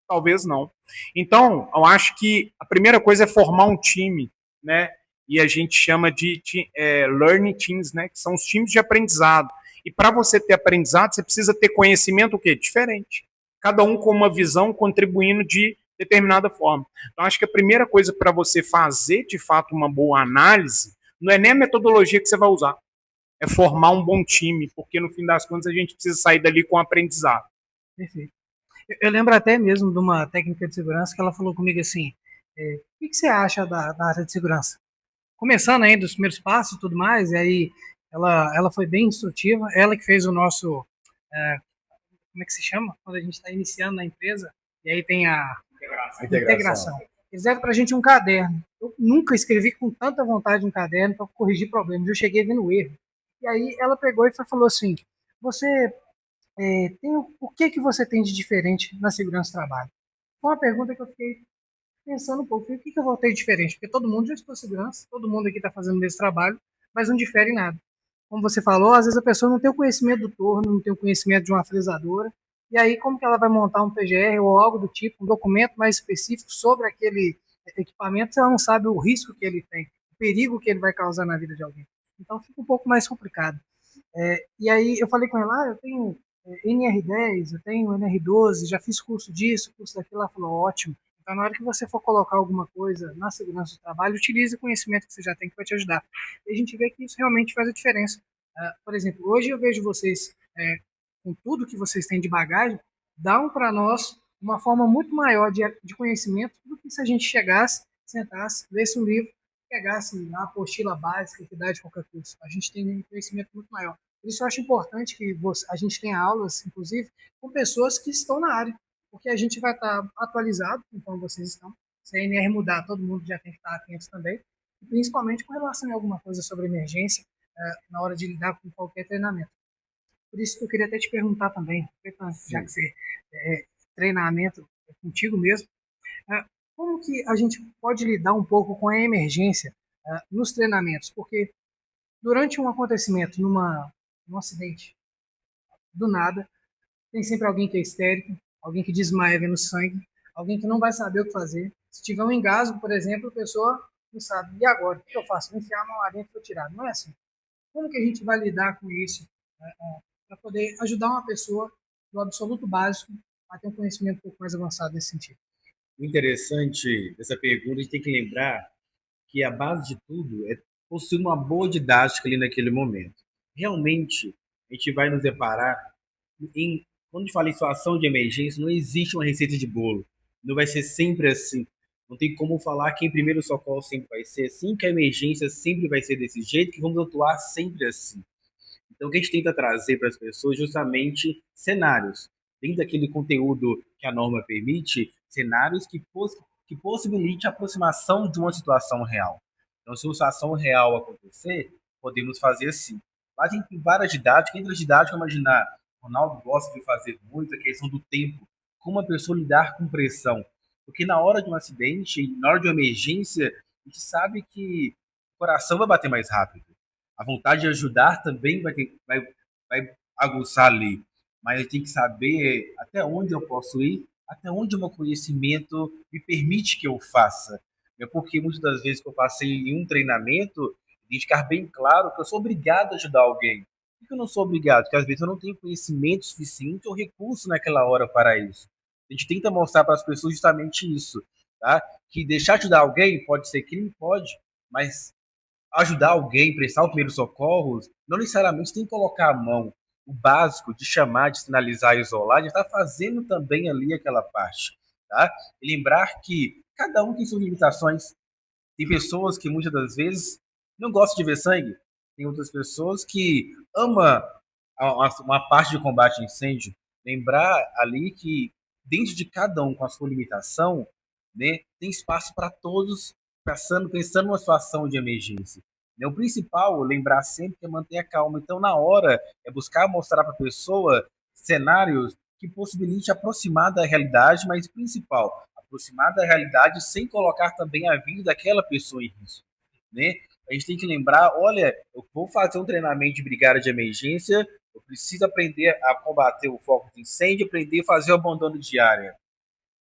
Talvez não. Então, eu acho que a primeira coisa é formar um time, né? E a gente chama de learning teams, né? Que são os times de aprendizado. E para você ter aprendizado, você precisa ter conhecimento o quê? Diferente. Cada um com uma visão contribuindo de determinada forma. Então, acho que a primeira coisa para você fazer, de fato, uma boa análise, não é nem a metodologia que você vai usar, é formar um bom time, porque no fim das contas a gente precisa sair dali com aprendizado. Perfeito. Eu lembro até mesmo de uma técnica de segurança que ela falou comigo assim, o que você acha da área de segurança? Começando aí dos primeiros passos e tudo mais, e aí ela foi bem instrutiva, ela que fez o nosso, como é que se chama? Quando a gente está iniciando na empresa, e aí tem a integração. Eles deram para a gente um caderno. Eu nunca escrevi com tanta vontade um caderno para corrigir problemas, eu cheguei vendo erro. E aí ela pegou e falou assim, você o que você tem de diferente na segurança do trabalho? Foi uma pergunta que eu fiquei pensando um pouco, o que eu vou ter de diferente? Porque todo mundo já estudou segurança, todo mundo aqui está fazendo esse trabalho, mas não difere em nada. Como você falou, às vezes a pessoa não tem o conhecimento do torno, não tem o conhecimento de uma fresadora, e aí como que ela vai montar um PGR ou algo do tipo, um documento mais específico sobre aquele equipamento, se ela não sabe o risco que ele tem, o perigo que ele vai causar na vida de alguém. Então fica um pouco mais complicado. E aí eu falei com ela, eu tenho NR10, eu tenho NR12, já fiz curso disso, curso daquilo. Ela falou, ótimo. Então, na hora que você for colocar alguma coisa na segurança do trabalho, utilize o conhecimento que você já tem que vai te ajudar. E a gente vê que isso realmente faz a diferença. Por exemplo, hoje eu vejo vocês, com tudo que vocês têm de bagagem, dão para nós uma forma muito maior de conhecimento do que se a gente chegasse, sentasse, lesse um livro, pegasse a apostila básica que dá de qualquer curso. A gente tem um conhecimento muito maior. Por isso eu acho importante que a gente tenha aulas, inclusive, com pessoas que estão na área, porque a gente vai estar atualizado conforme vocês estão. Se a NR mudar, todo mundo já tem que estar atento também, principalmente com relação a alguma coisa sobre emergência, na hora de lidar com qualquer treinamento. Por isso que eu queria até te perguntar também, já que você treinamento é contigo mesmo, como que a gente pode lidar um pouco com a emergência nos treinamentos? Porque durante um acontecimento, num acidente, do nada, tem sempre alguém que é histérico, alguém que desmaia vendo sangue, alguém que não vai saber o que fazer. Se tiver um engasgo, por exemplo, a pessoa não sabe, e agora? O que eu faço? Vou enfiar a mão lá dentro e vou tirar. Não é assim. Como que a gente vai lidar com isso para poder ajudar uma pessoa do absoluto básico a ter um conhecimento um pouco mais avançado nesse sentido? O interessante dessa pergunta, a gente tem que lembrar que a base de tudo é possuir uma boa didática ali naquele momento. Realmente, a gente vai nos deparar quando a gente fala em situação de emergência, não existe uma receita de bolo. Não vai ser sempre assim. Não tem como falar que em primeiro socorro sempre vai ser assim, que a emergência sempre vai ser desse jeito, que vamos atuar sempre assim. Então, o que a gente tenta trazer para as pessoas justamente cenários. Dentro daquele conteúdo que a norma permite, cenários que possibilitem a aproximação de uma situação real. Então, se uma situação real acontecer, podemos fazer assim. Lá tem várias didáticas. Entre as didáticas, imaginar, o Ronaldo gosta de fazer muito a questão do tempo. Como a pessoa lidar com pressão. Porque na hora de um acidente, na hora de uma emergência, a gente sabe que o coração vai bater mais rápido. A vontade de ajudar também vai aguçar ali. Mas a gente tem que saber até onde eu posso ir, até onde o meu conhecimento me permite que eu faça. É porque muitas das vezes que eu passei em um treinamento, tem que ficar bem claro que eu sou obrigado a ajudar alguém. Por que eu não sou obrigado? Porque às vezes eu não tenho conhecimento suficiente ou recurso naquela hora para isso. A gente tenta mostrar para as pessoas justamente isso, tá? Que deixar de ajudar alguém pode ser crime, pode, mas ajudar alguém, prestar o primeiro socorro, não necessariamente tem que colocar a mão. O básico de chamar, de sinalizar, isolar, de estar fazendo também ali aquela parte, tá? E lembrar que cada um tem suas limitações. Tem pessoas que muitas das vezes não gostam de ver sangue. Tem outras pessoas que amam uma parte de combate a incêndio. Lembrar ali que dentro de cada um com a sua limitação, né, tem espaço para todos pensando numa situação de emergência. O principal, lembrar sempre, é manter a calma. Então, na hora, é buscar mostrar para a pessoa cenários que possibilitem aproximar da realidade, mas principal, aproximar da realidade sem colocar também a vida daquela pessoa em risco, né? A gente tem que lembrar, olha, eu vou fazer um treinamento de brigada de emergência, eu preciso aprender a combater o foco de incêndio, aprender a fazer o abandono de área.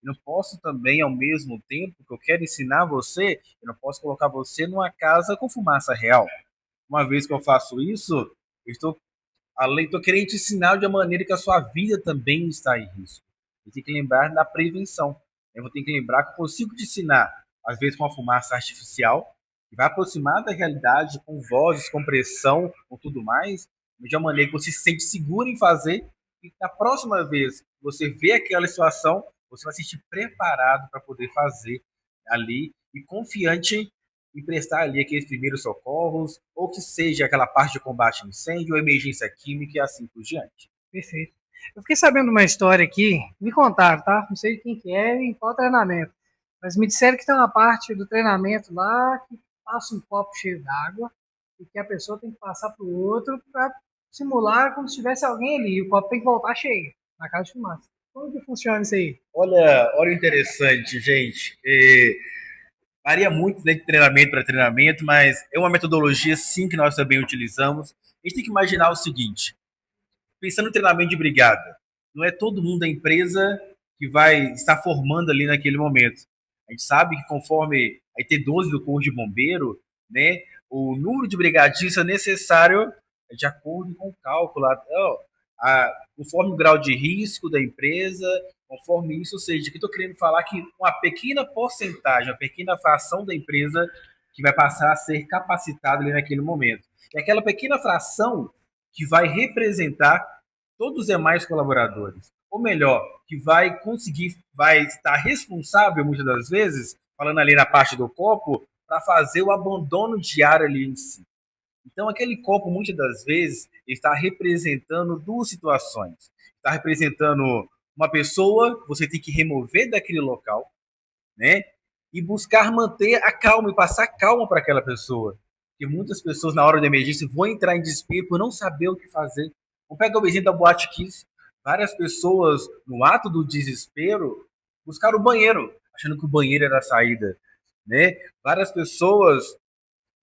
Eu não posso também, ao mesmo tempo que eu quero ensinar você, eu não posso colocar você numa casa com fumaça real. Uma vez que eu faço isso, eu estou além, estou querendo te ensinar de uma maneira que a sua vida também está em risco. Eu tenho que lembrar da prevenção. Eu vou ter que lembrar que eu consigo te ensinar, às vezes com uma fumaça artificial, que vai aproximar da realidade, com vozes, com pressão, com tudo mais, de uma maneira que você se sente seguro em fazer, e na próxima vez que você vê aquela situação, você vai se sentir preparado para poder fazer ali e confiante em prestar ali aqueles primeiros socorros, ou que seja aquela parte de combate a incêndio, ou emergência química e assim por diante. Perfeito. Eu fiquei sabendo uma história aqui, me contaram, tá? Não sei quem que é e em qual treinamento, mas me disseram que tem uma parte do treinamento lá que passa um copo cheio d'água e que a pessoa tem que passar para o outro para simular como se tivesse alguém ali, e o copo tem que voltar cheio, na casa de fumaça. Como que funciona isso aí? Olha interessante, gente. Varia muito de treinamento para treinamento, mas é uma metodologia, sim, que nós também utilizamos. A gente tem que imaginar o seguinte, pensando no treinamento de brigada, não é todo mundo da empresa que vai estar formando ali naquele momento. A gente sabe que conforme a IT12 do Corpo de Bombeiro, né, o número de brigadistas necessário é de acordo com o cálculo, conforme o grau de risco da empresa, conforme isso, ou seja, que estou querendo falar que uma pequena porcentagem, uma pequena fração da empresa que vai passar a ser capacitada ali naquele momento. E aquela pequena fração que vai representar todos os demais colaboradores. Ou melhor, que vai estar responsável, muitas das vezes, falando ali na parte do copo, para fazer o abandono diário ali em si. Então, aquele copo, muitas das vezes, está representando duas situações. Está representando uma pessoa que você tem que remover daquele local, né? E buscar manter a calma e passar calma para aquela pessoa. Porque muitas pessoas, na hora da emergência, vão entrar em desespero por não saber o que fazer. Vamos pegar o exemplo da Boate Kiss. Várias pessoas, no ato do desespero, buscaram o banheiro, achando que o banheiro era a saída, né? Várias pessoas,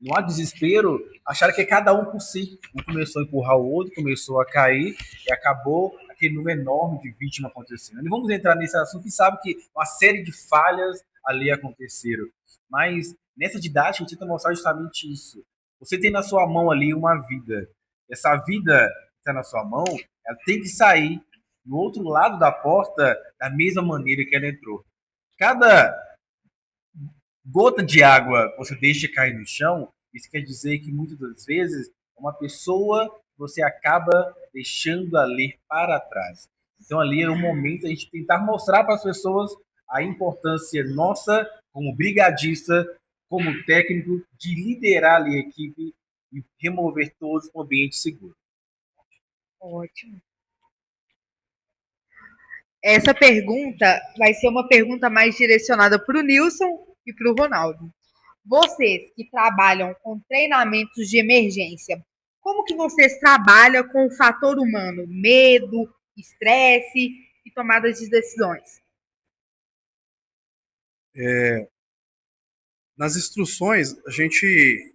no ato do desespero, acharam que é cada um por si. Um começou a empurrar o outro, começou a cair e acabou aquele número enorme de vítimas acontecendo. Não vamos entrar nesse assunto e sabe que uma série de falhas ali aconteceram. Mas nessa didática a gente tenta mostrar justamente isso. Você tem na sua mão ali uma vida. Essa vida que está na sua mão, ela tem que sair no outro lado da porta da mesma maneira que ela entrou. Cada gota de água que você deixa cair no chão, isso quer dizer que muitas das vezes uma pessoa você acaba deixando ali para trás. Então ali é o momento a gente tentar mostrar para as pessoas a importância nossa como brigadista, como técnico, de liderar ali a equipe e remover todos para um ambiente seguro. Ótimo. Essa pergunta vai ser uma pergunta mais direcionada para o Nilson e para o Ronaldo. Vocês que trabalham com treinamentos de emergência, como que vocês trabalham com o fator humano? Medo, estresse e tomada de decisões? Nas instruções, a gente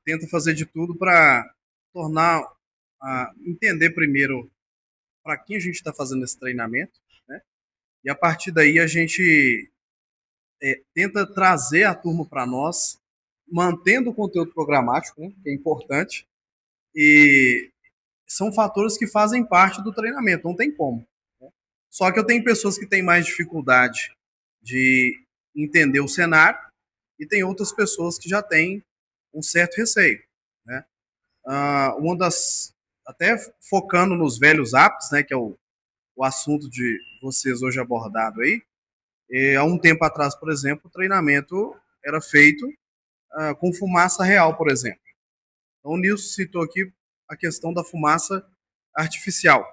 tenta fazer de tudo para entender primeiro para quem a gente está fazendo esse treinamento, né? E a partir daí a gente tenta trazer a turma para nós, mantendo o conteúdo programático, né, que é importante, e são fatores que fazem parte do treinamento, não tem como, né? Só que eu tenho pessoas que têm mais dificuldade de entender o cenário e tem outras pessoas que já têm um certo receio, né? Até focando nos velhos hábitos, né, que é o assunto de vocês hoje abordado aí, há um tempo atrás, por exemplo, o treinamento era feito com fumaça real, por exemplo. Então, o Nilson citou aqui a questão da fumaça artificial.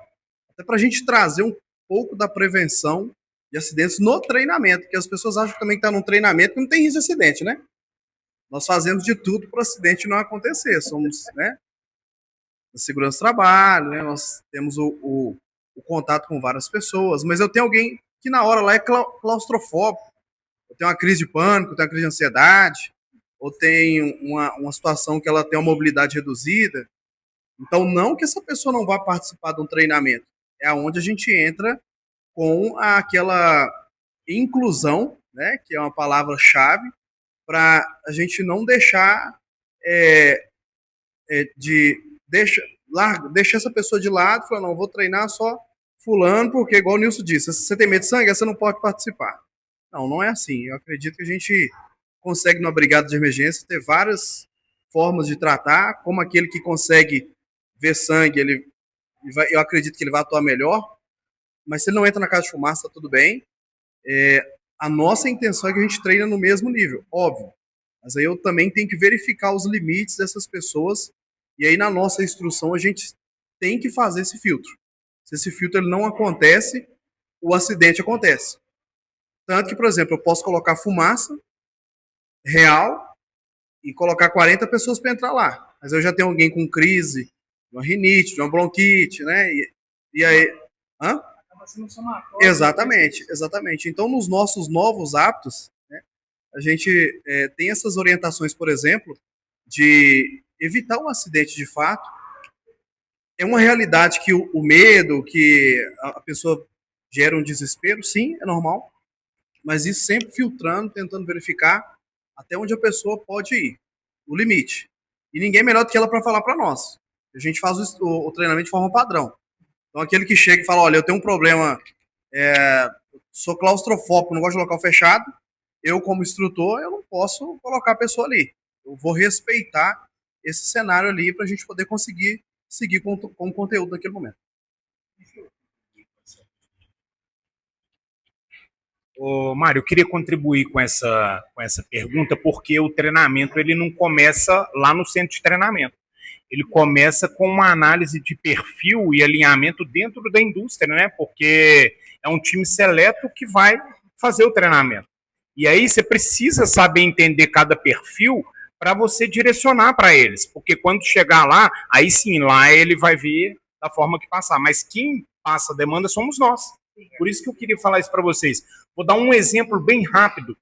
Até para a gente trazer um pouco da prevenção de acidentes no treinamento, porque as pessoas acham que também está num treinamento que não tem risco de acidente, né? Nós fazemos de tudo para o acidente não acontecer. Somos, né, da segurança do trabalho, né? Nós temos o contato com várias pessoas, mas eu tenho alguém que na hora lá é claustrofóbico, eu tenho uma crise de pânico, eu tenho uma crise de ansiedade, ou tem uma situação que ela tem uma mobilidade reduzida. Então, não que essa pessoa não vá participar de um treinamento, é onde a gente entra com aquela inclusão, né, que é uma palavra-chave, para a gente não deixar deixa essa pessoa de lado e fala, não, vou treinar só fulano, porque igual o Nilson disse, se você tem medo de sangue, você não pode participar. Não, não é assim. Eu acredito que a gente consegue, numa brigada de emergência, ter várias formas de tratar, como aquele que consegue ver sangue, eu acredito que ele vai atuar melhor, mas se ele não entra na casa de fumaça, tá tudo bem. A nossa intenção é que a gente treine no mesmo nível, óbvio. Mas aí eu também tenho que verificar os limites dessas pessoas, e aí na nossa instrução a gente tem que fazer esse filtro. Se esse filtro ele não acontece, o acidente acontece. Tanto que, por exemplo, eu posso colocar fumaça real e colocar 40 pessoas para entrar lá. Mas eu já tenho alguém com crise, de uma rinite, de uma bronquite, né? E aí... Hã? Exatamente, exatamente. Então, nos nossos novos hábitos, né, a gente tem essas orientações, por exemplo, de evitar um acidente de fato. É uma realidade que o medo, que a pessoa gera um desespero, sim, é normal, mas isso sempre filtrando, tentando verificar até onde a pessoa pode ir, o limite. E ninguém é melhor do que ela para falar para nós. A gente faz o treinamento de forma padrão. Então, aquele que chega e fala, olha, eu tenho um problema, sou claustrofóbico, não gosto de local fechado, eu, como instrutor, eu não posso colocar a pessoa ali. Eu vou respeitar esse cenário ali para a gente poder conseguir seguir com o conteúdo naquele momento. Ô, Mário, eu queria contribuir com essa pergunta, porque o treinamento ele não começa lá no centro de treinamento. Ele começa com uma análise de perfil e alinhamento dentro da indústria, né? Porque é um time seleto que vai fazer o treinamento. E aí você precisa saber entender cada perfil para você direcionar para eles. Porque quando chegar lá, aí sim, lá ele vai ver da forma que passar. Mas quem passa a demanda somos nós. Por isso que eu queria falar isso para vocês. Vou dar um exemplo bem rápido.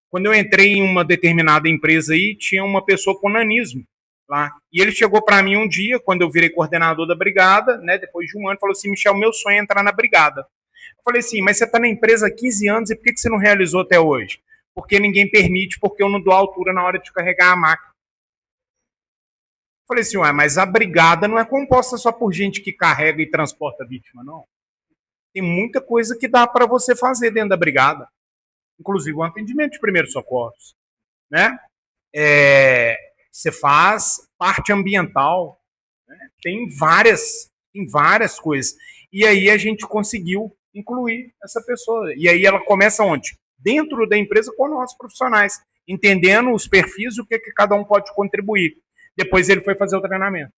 Quando eu entrei em uma determinada empresa aí, tinha uma pessoa com nanismo lá. E ele chegou para mim um dia, quando eu virei coordenador da brigada, né, depois de um ano, falou assim, Michel, meu sonho é entrar na brigada. Eu falei assim, mas você está na empresa há 15 anos e por que você não realizou até hoje? Porque ninguém permite, porque eu não dou altura na hora de carregar a máquina. Eu falei assim, ué, mas a brigada não é composta só por gente que carrega e transporta a vítima, não. Tem muita coisa que dá para você fazer dentro da brigada. Inclusive o atendimento de primeiros socorros, né? Você faz parte ambiental, né? Tem várias coisas. E aí a gente conseguiu incluir essa pessoa. E aí ela começa onde? Dentro da empresa com nós, profissionais, entendendo os perfis e o que cada um pode contribuir. Depois ele foi fazer o treinamento.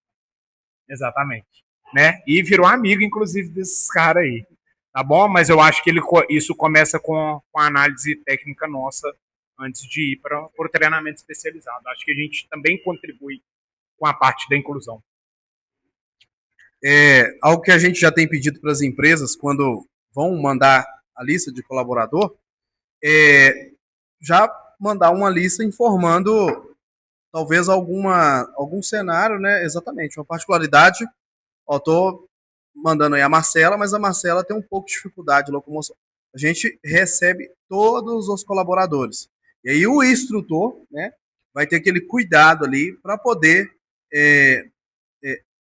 Exatamente. Né? E virou amigo, inclusive, desses caras aí. Tá bom? Mas eu acho que isso começa com a análise técnica nossa antes de ir para o treinamento especializado. Acho que a gente também contribui com a parte da inclusão. Algo que a gente já tem pedido para as empresas, quando vão mandar a lista de colaborador, já mandar uma lista informando talvez algum cenário, né? Exatamente, uma particularidade. Estou mandando aí a Marcela, mas a Marcela tem um pouco de dificuldade de locomoção. A gente recebe todos os colaboradores. E aí o instrutor, né, vai ter aquele cuidado ali para poder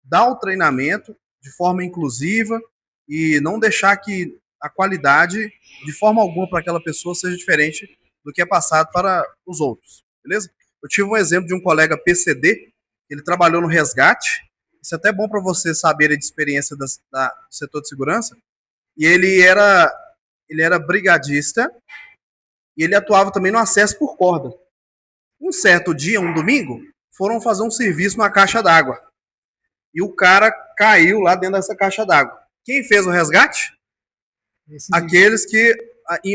dar o treinamento de forma inclusiva e não deixar que a qualidade, de forma alguma, para aquela pessoa seja diferente do que é passado para os outros. Beleza? Eu tive um exemplo de um colega PCD, ele trabalhou no resgate. Isso é até bom para você saber de experiência do setor de segurança. E ele era brigadista e ele atuava também no acesso por corda. Um certo dia, um domingo, foram fazer um serviço na caixa d'água. E o cara caiu lá dentro dessa caixa d'água. Quem fez o resgate? Aqueles que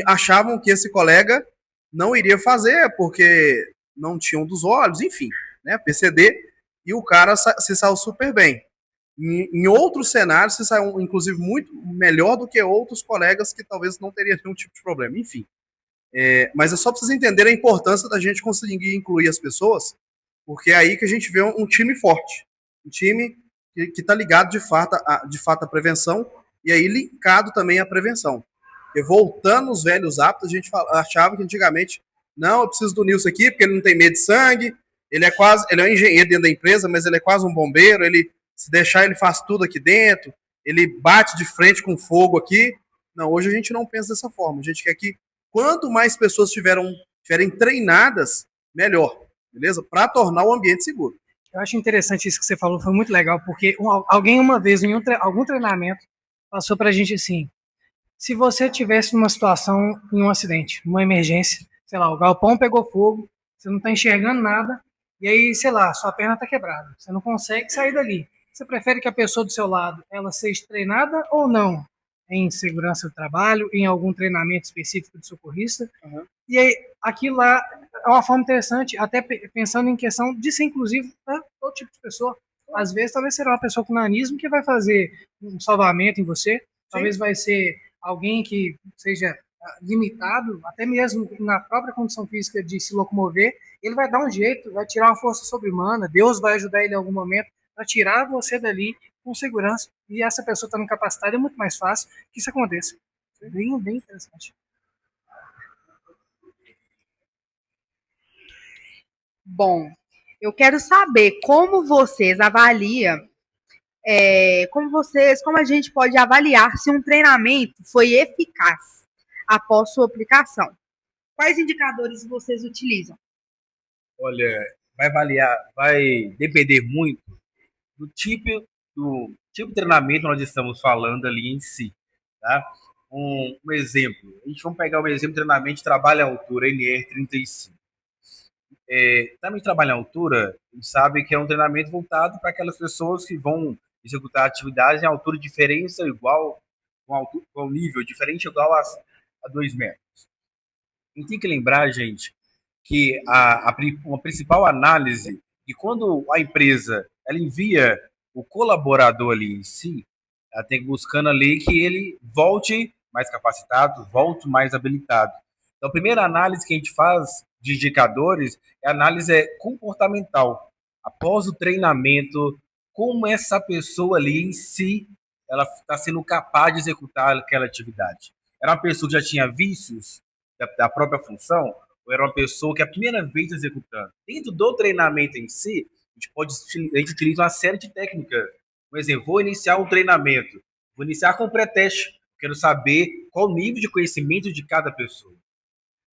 achavam que esse colega não iria fazer porque não tinham dos olhos, enfim, né, PCD. E o cara se saiu super bem. Em outros cenários, se saiu, inclusive, muito melhor do que outros colegas que talvez não teriam nenhum tipo de problema. Enfim. Mas é só para vocês entenderem a importância da gente conseguir incluir as pessoas, porque é aí que a gente vê um time forte. Um time que está ligado, de fato, à prevenção e aí linkado também à prevenção. E voltando aos velhos hábitos, a gente achava que antigamente, não, eu preciso do Nilson aqui, porque ele não tem medo de sangue, ele é um engenheiro dentro da empresa, mas ele é quase um bombeiro, ele se deixar ele faz tudo aqui dentro, ele bate de frente com fogo aqui. Não, hoje a gente não pensa dessa forma. A gente quer que quanto mais pessoas tiverem treinadas, melhor, beleza? Para tornar o ambiente seguro. Eu acho interessante isso que você falou, foi muito legal, porque alguém uma vez, em algum treinamento, passou pra gente assim, se você tivesse numa situação, em um acidente, uma emergência, sei lá, o galpão pegou fogo, você não tá enxergando nada, e aí, sei lá, sua perna tá quebrada, você não consegue sair dali. Você prefere que a pessoa do seu lado, ela seja treinada ou não? Em segurança do trabalho, em algum treinamento específico de socorrista. Uhum. E aí, aquilo lá é uma forma interessante, até pensando em questão de ser inclusivo para todo tipo de pessoa. Às vezes, talvez será uma pessoa com nanismo que vai fazer um salvamento em você, talvez vai ser alguém que seja limitado, até mesmo na própria condição física de se locomover, ele vai dar um jeito, vai tirar uma força sobre-humana, Deus vai ajudar ele em algum momento para tirar você dali com segurança. E essa pessoa estando capacitada é muito mais fácil que isso aconteça. Bem, bem interessante. Bom, eu quero saber como vocês avaliam, como a gente pode avaliar se um treinamento foi eficaz após sua aplicação. Quais indicadores vocês utilizam? Olha, vai depender muito do tipo de treinamento que nós estamos falando ali em si, tá? Um exemplo, vamos pegar um exemplo de treinamento de trabalho à altura, NR35. Também trabalho à altura, a gente sabe que é um treinamento voltado para aquelas pessoas que vão executar atividades em altura diferente igual, com nível diferente igual a 2 metros. A gente tem que lembrar, gente, que uma principal análise de quando a empresa ela envia o colaborador ali em si, ela tem que buscando ali que ele volte mais capacitado, volte mais habilitado. Então, a primeira análise que a gente faz de indicadores é a análise comportamental. Após o treinamento, como essa pessoa ali em si ela está sendo capaz de executar aquela atividade. Era uma pessoa que já tinha vícios da própria função, ou era uma pessoa que é a primeira vez executando? Dentro do treinamento em si, a gente utiliza uma série de técnicas. Por exemplo, vou iniciar um treinamento, vou iniciar com um pré-teste, quero saber qual o nível de conhecimento de cada pessoa.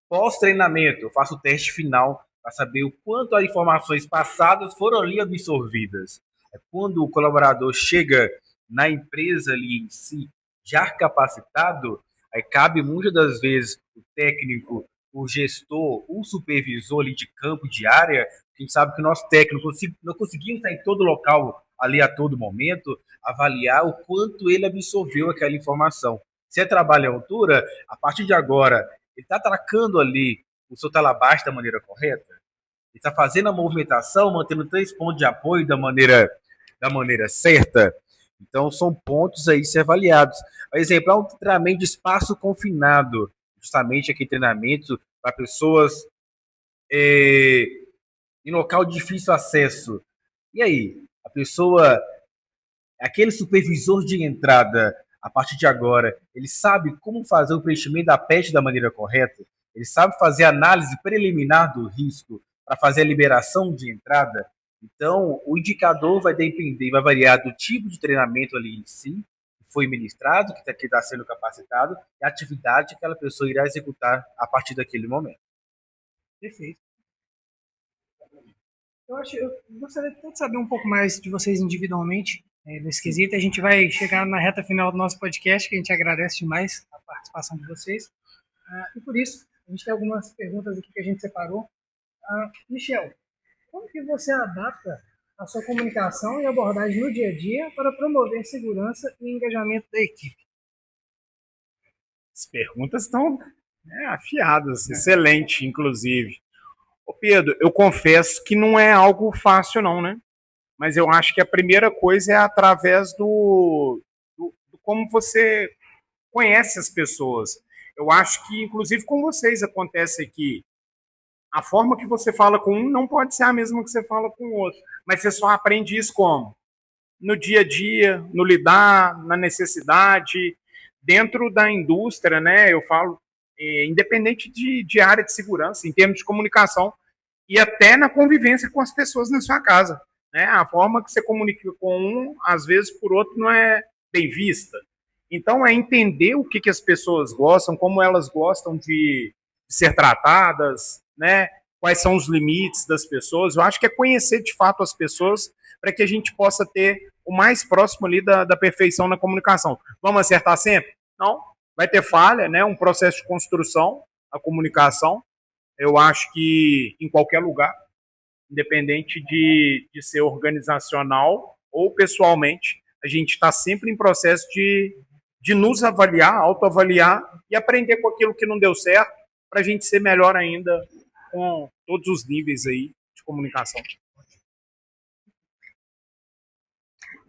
Pós-treinamento, eu faço o teste final para saber o quanto as informações passadas foram ali absorvidas. Quando o colaborador chega na empresa ali em si, já capacitado, aí cabe muitas das vezes o técnico, o gestor, o supervisor ali de campo, de área. A gente sabe que o nosso técnico não conseguimos estar em todo local ali a todo momento, avaliar o quanto ele absorveu aquela informação. Se é trabalho à altura, a partir de agora, ele está atracando ali o seu talabarte da maneira correta? Ele está fazendo a movimentação, mantendo 3 pontos de apoio da maneira certa? Então, são pontos aí a ser avaliados. Por exemplo, é um treinamento de espaço confinado, justamente aquele treinamento para pessoas em local de difícil acesso. E aí, a pessoa, aquele supervisor de entrada, a partir de agora, ele sabe como fazer o preenchimento da PET da maneira correta? Ele sabe fazer a análise preliminar do risco para fazer a liberação de entrada? Então, o indicador vai depender, vai variar do tipo de treinamento ali em si, que foi ministrado, que está sendo capacitado, e a atividade que aquela pessoa irá executar a partir daquele momento. Perfeito. Eu gostaria de saber um pouco mais de vocês individualmente, nesse quesito. A gente vai chegar na reta final do nosso podcast, que a gente agradece demais a participação de vocês. E por isso, a gente tem algumas perguntas aqui que a gente separou. Michel, como que você adapta a sua comunicação e abordagem no dia a dia para promover segurança e engajamento da equipe? As perguntas estão afiadas, excelente, inclusive. Ô Pedro, eu confesso que não é algo fácil não, né? Mas eu acho que a primeira coisa é através do como você conhece as pessoas. Eu acho que, inclusive, com vocês acontece aqui. A forma que você fala com um não pode ser a mesma que você fala com o outro. Mas você só aprende isso como? No dia a dia, no lidar, na necessidade, dentro da indústria, né? Eu falo, independente de área de segurança, em termos de comunicação, e até na convivência com as pessoas na sua casa. né? A forma que você comunica com um, às vezes, por outro, não é bem vista. Então, é entender o que as pessoas gostam, como elas gostam de ser tratadas, né? Quais são os limites das pessoas. Eu acho que é conhecer, de fato, as pessoas para que a gente possa ter o mais próximo ali da perfeição na comunicação. Vamos acertar sempre? Não. Vai ter falha, né? Um processo de construção, a comunicação. Eu acho que em qualquer lugar, independente de ser organizacional ou pessoalmente, a gente está sempre em processo de nos avaliar, autoavaliar e aprender com aquilo que não deu certo para a gente ser melhor ainda com todos os níveis aí de comunicação.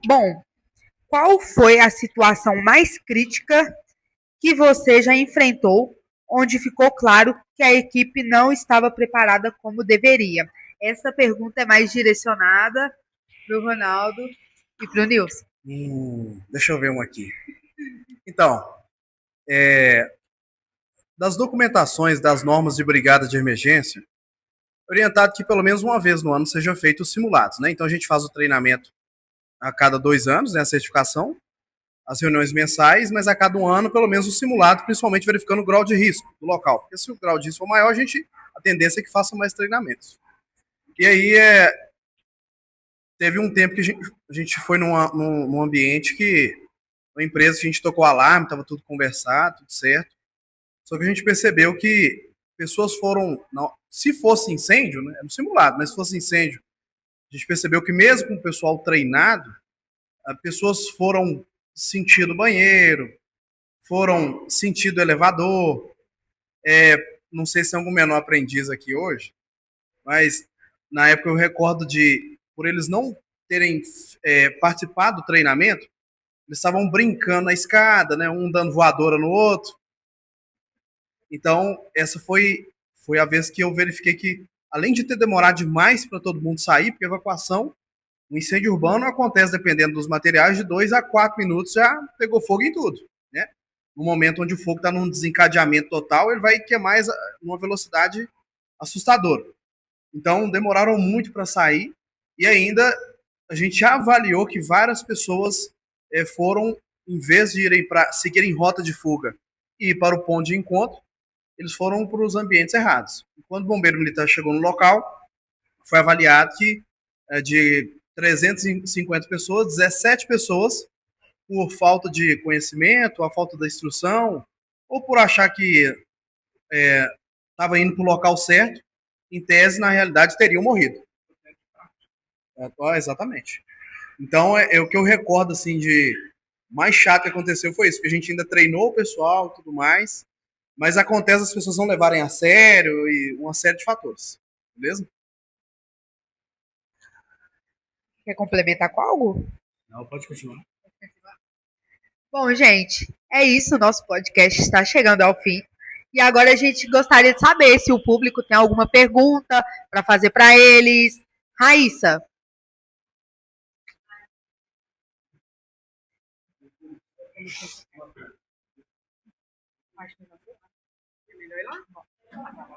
Bom, qual foi a situação mais crítica que você já enfrentou, onde ficou claro que a equipe não estava preparada como deveria? Essa pergunta é mais direcionada para o Ronaldo e para o Nilson. Deixa eu ver uma aqui. Então, das documentações das normas de brigada de emergência, orientado que pelo menos uma vez no ano sejam feitos os simulados, né? Então a gente faz o treinamento a cada 2 anos, né, a certificação, as reuniões mensais, mas a cada um ano, pelo menos o simulado, principalmente verificando o grau de risco do local. Porque se o grau de risco for maior, a tendência é que faça mais treinamentos. E aí teve um tempo que a gente foi num ambiente que, uma empresa que a gente tocou alarme, estava tudo conversado, tudo certo. Só que a gente percebeu que pessoas foram, não, se fosse incêndio, né, no simulado, mas se fosse incêndio, a gente percebeu que mesmo com o pessoal treinado, pessoas foram sentir o banheiro, foram sentir do elevador. Não sei se tem algum menor aprendiz aqui hoje, mas na época eu recordo por eles não terem participado do treinamento, eles estavam brincando na escada, né, um dando voadora no outro. Então, essa foi a vez que eu verifiquei que, além de ter demorado demais para todo mundo sair, porque a evacuação, o incêndio urbano acontece, dependendo dos materiais, de 2 a 4 minutos já pegou fogo em tudo, né? No momento onde o fogo está num desencadeamento total, ele vai queimar numa velocidade assustadora. Então, demoraram muito para sair e ainda a gente já avaliou que várias pessoas foram, em vez de seguirem rota de fuga e ir para o ponto de encontro, eles foram para os ambientes errados. E quando o bombeiro militar chegou no local, foi avaliado que de 350 pessoas, 17 pessoas, por falta de conhecimento, a falta da instrução, ou por achar que estava indo para o local certo, em tese, na realidade, teriam morrido. Exatamente. Então, o que eu recordo assim, de mais chato que aconteceu foi isso, porque a gente ainda treinou o pessoal e tudo mais, mas acontece as pessoas não levarem a sério e uma série de fatores. Beleza? Quer complementar com algo? Não, pode continuar. Bom, gente, é isso. Nosso podcast está chegando ao fim. E agora a gente gostaria de saber se o público tem alguma pergunta para fazer para eles. Raíssa.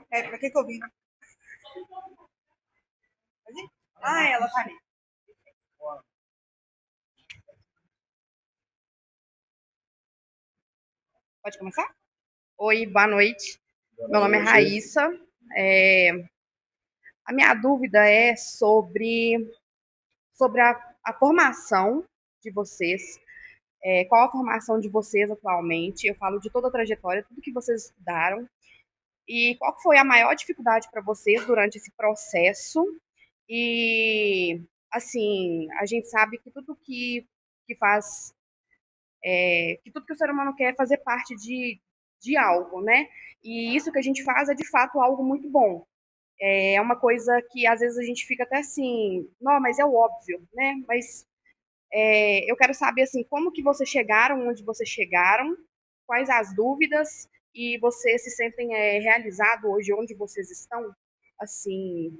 Para que eu vim? Ela tá ali. Pode começar? Oi, boa noite. Meu nome é Raíssa. A minha dúvida é sobre a formação de vocês. Qual a formação de vocês atualmente? Eu falo de toda a trajetória, tudo que vocês estudaram. E qual foi a maior dificuldade para vocês durante esse processo? E, assim, a gente sabe que tudo que faz... que tudo que o ser humano quer é fazer parte de algo, né? E isso que a gente faz é, de fato, algo muito bom. É uma coisa que, às vezes, a gente fica até assim, não, mas é o óbvio, né? Mas eu quero saber, assim, como que vocês chegaram onde vocês chegaram, quais as dúvidas, e vocês se sentem realizados hoje onde vocês estão? Assim,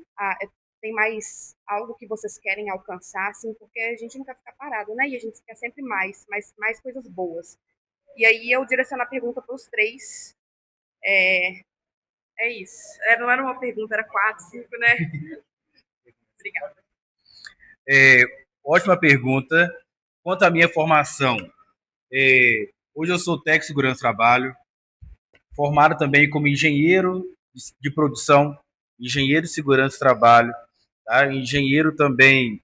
tem mais algo que vocês querem alcançar, assim, porque a gente nunca fica parado, né? E a gente quer sempre mais coisas boas. E aí eu direciono a pergunta para os três. É isso. Não era uma pergunta, era 4, 5, né? Obrigada. Ótima pergunta. Quanto à minha formação, hoje eu sou técnico de segurança do trabalho, formado também como engenheiro de produção, engenheiro de segurança do trabalho, tá? Engenheiro também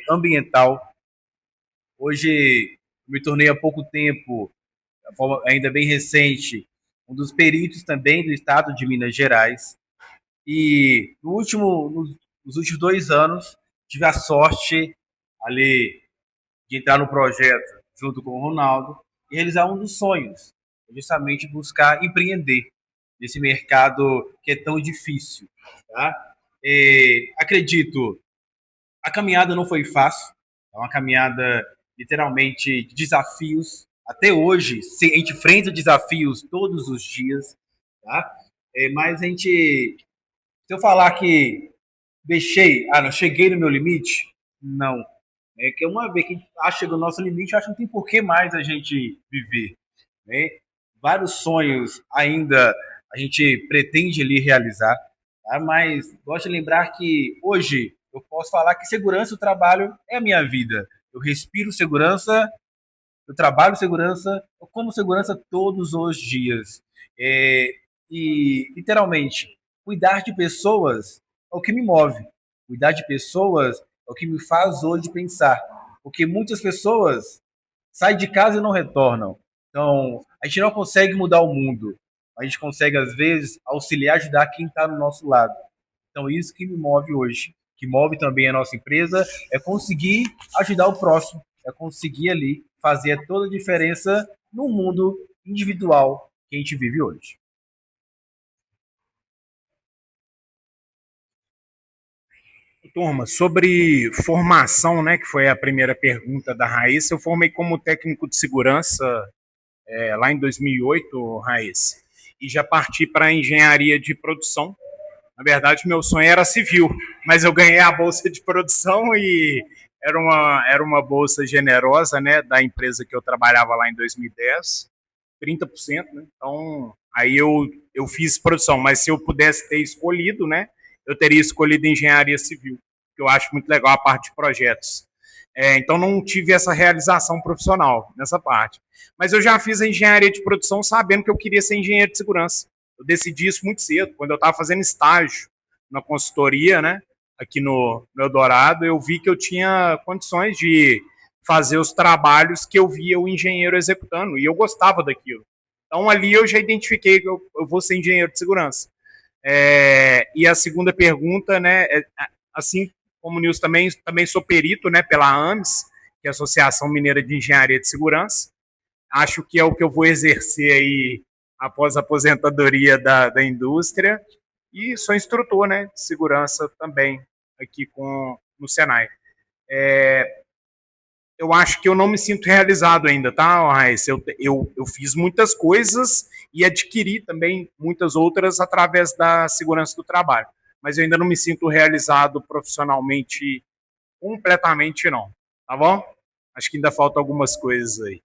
ambiental. Hoje me tornei há pouco tempo, de forma ainda bem recente, um dos peritos também do estado de Minas Gerais. E nos últimos 2 anos, tive a sorte ali de entrar no projeto junto com o Ronaldo e realizar um dos sonhos, justamente buscar empreender nesse mercado que é tão difícil. Tá? Acredito, a caminhada não foi fácil, é uma caminhada literalmente de desafios. Até hoje, a gente enfrenta desafios todos os dias, tá? Mas se eu falar que não cheguei no meu limite, não. É que uma vez que a gente chega no nosso limite, acho que não tem por que mais a gente viver, né? Vários sonhos ainda a gente pretende ali realizar, tá? Mas gosto de lembrar que hoje eu posso falar que segurança do trabalho é a minha vida. Eu respiro segurança, eu trabalho segurança, eu como segurança todos os dias. E, literalmente, cuidar de pessoas é o que me move. Cuidar de pessoas é o que me faz hoje pensar. Porque muitas pessoas saem de casa e não retornam. Então, a gente não consegue mudar o mundo. A gente consegue, às vezes, auxiliar, ajudar quem está do nosso lado. Então, isso que me move hoje, que move também a nossa empresa, é conseguir ajudar o próximo, é conseguir ali fazer toda a diferença no mundo individual que a gente vive hoje. Turma, sobre formação, né, que foi a primeira pergunta da Raíssa, eu formei como técnico de segurança lá em 2008, Raíssa, e já parti para a engenharia de produção. Na verdade, meu sonho era civil, mas eu ganhei a bolsa de produção e era uma bolsa generosa, né, da empresa que eu trabalhava lá em 2010, 30%, né? Então, aí eu fiz produção, mas se eu pudesse ter escolhido, né, eu teria escolhido engenharia civil, que eu acho muito legal a parte de projetos. Então, não tive essa realização profissional nessa parte. Mas eu já fiz a engenharia de produção sabendo que eu queria ser engenheiro de segurança. Eu decidi isso muito cedo, quando eu estava fazendo estágio na consultoria, né, aqui no Eldorado, eu vi que eu tinha condições de fazer os trabalhos que eu via o engenheiro executando, e eu gostava daquilo. Então, ali eu já identifiquei que eu vou ser engenheiro de segurança. E a segunda pergunta, né, assim como o Nilson, também sou perito, né, pela AMES, que é a Associação Mineira de Engenharia de Segurança. Acho que é o que eu vou exercer aí após a aposentadoria da indústria, e sou instrutor, né, de segurança também aqui no Senai. Eu acho que eu não me sinto realizado ainda, tá, Raíssa? Eu fiz muitas coisas e adquiri também muitas outras através da segurança do trabalho, mas eu ainda não me sinto realizado profissionalmente completamente, não. Tá bom? Acho que ainda faltam algumas coisas aí.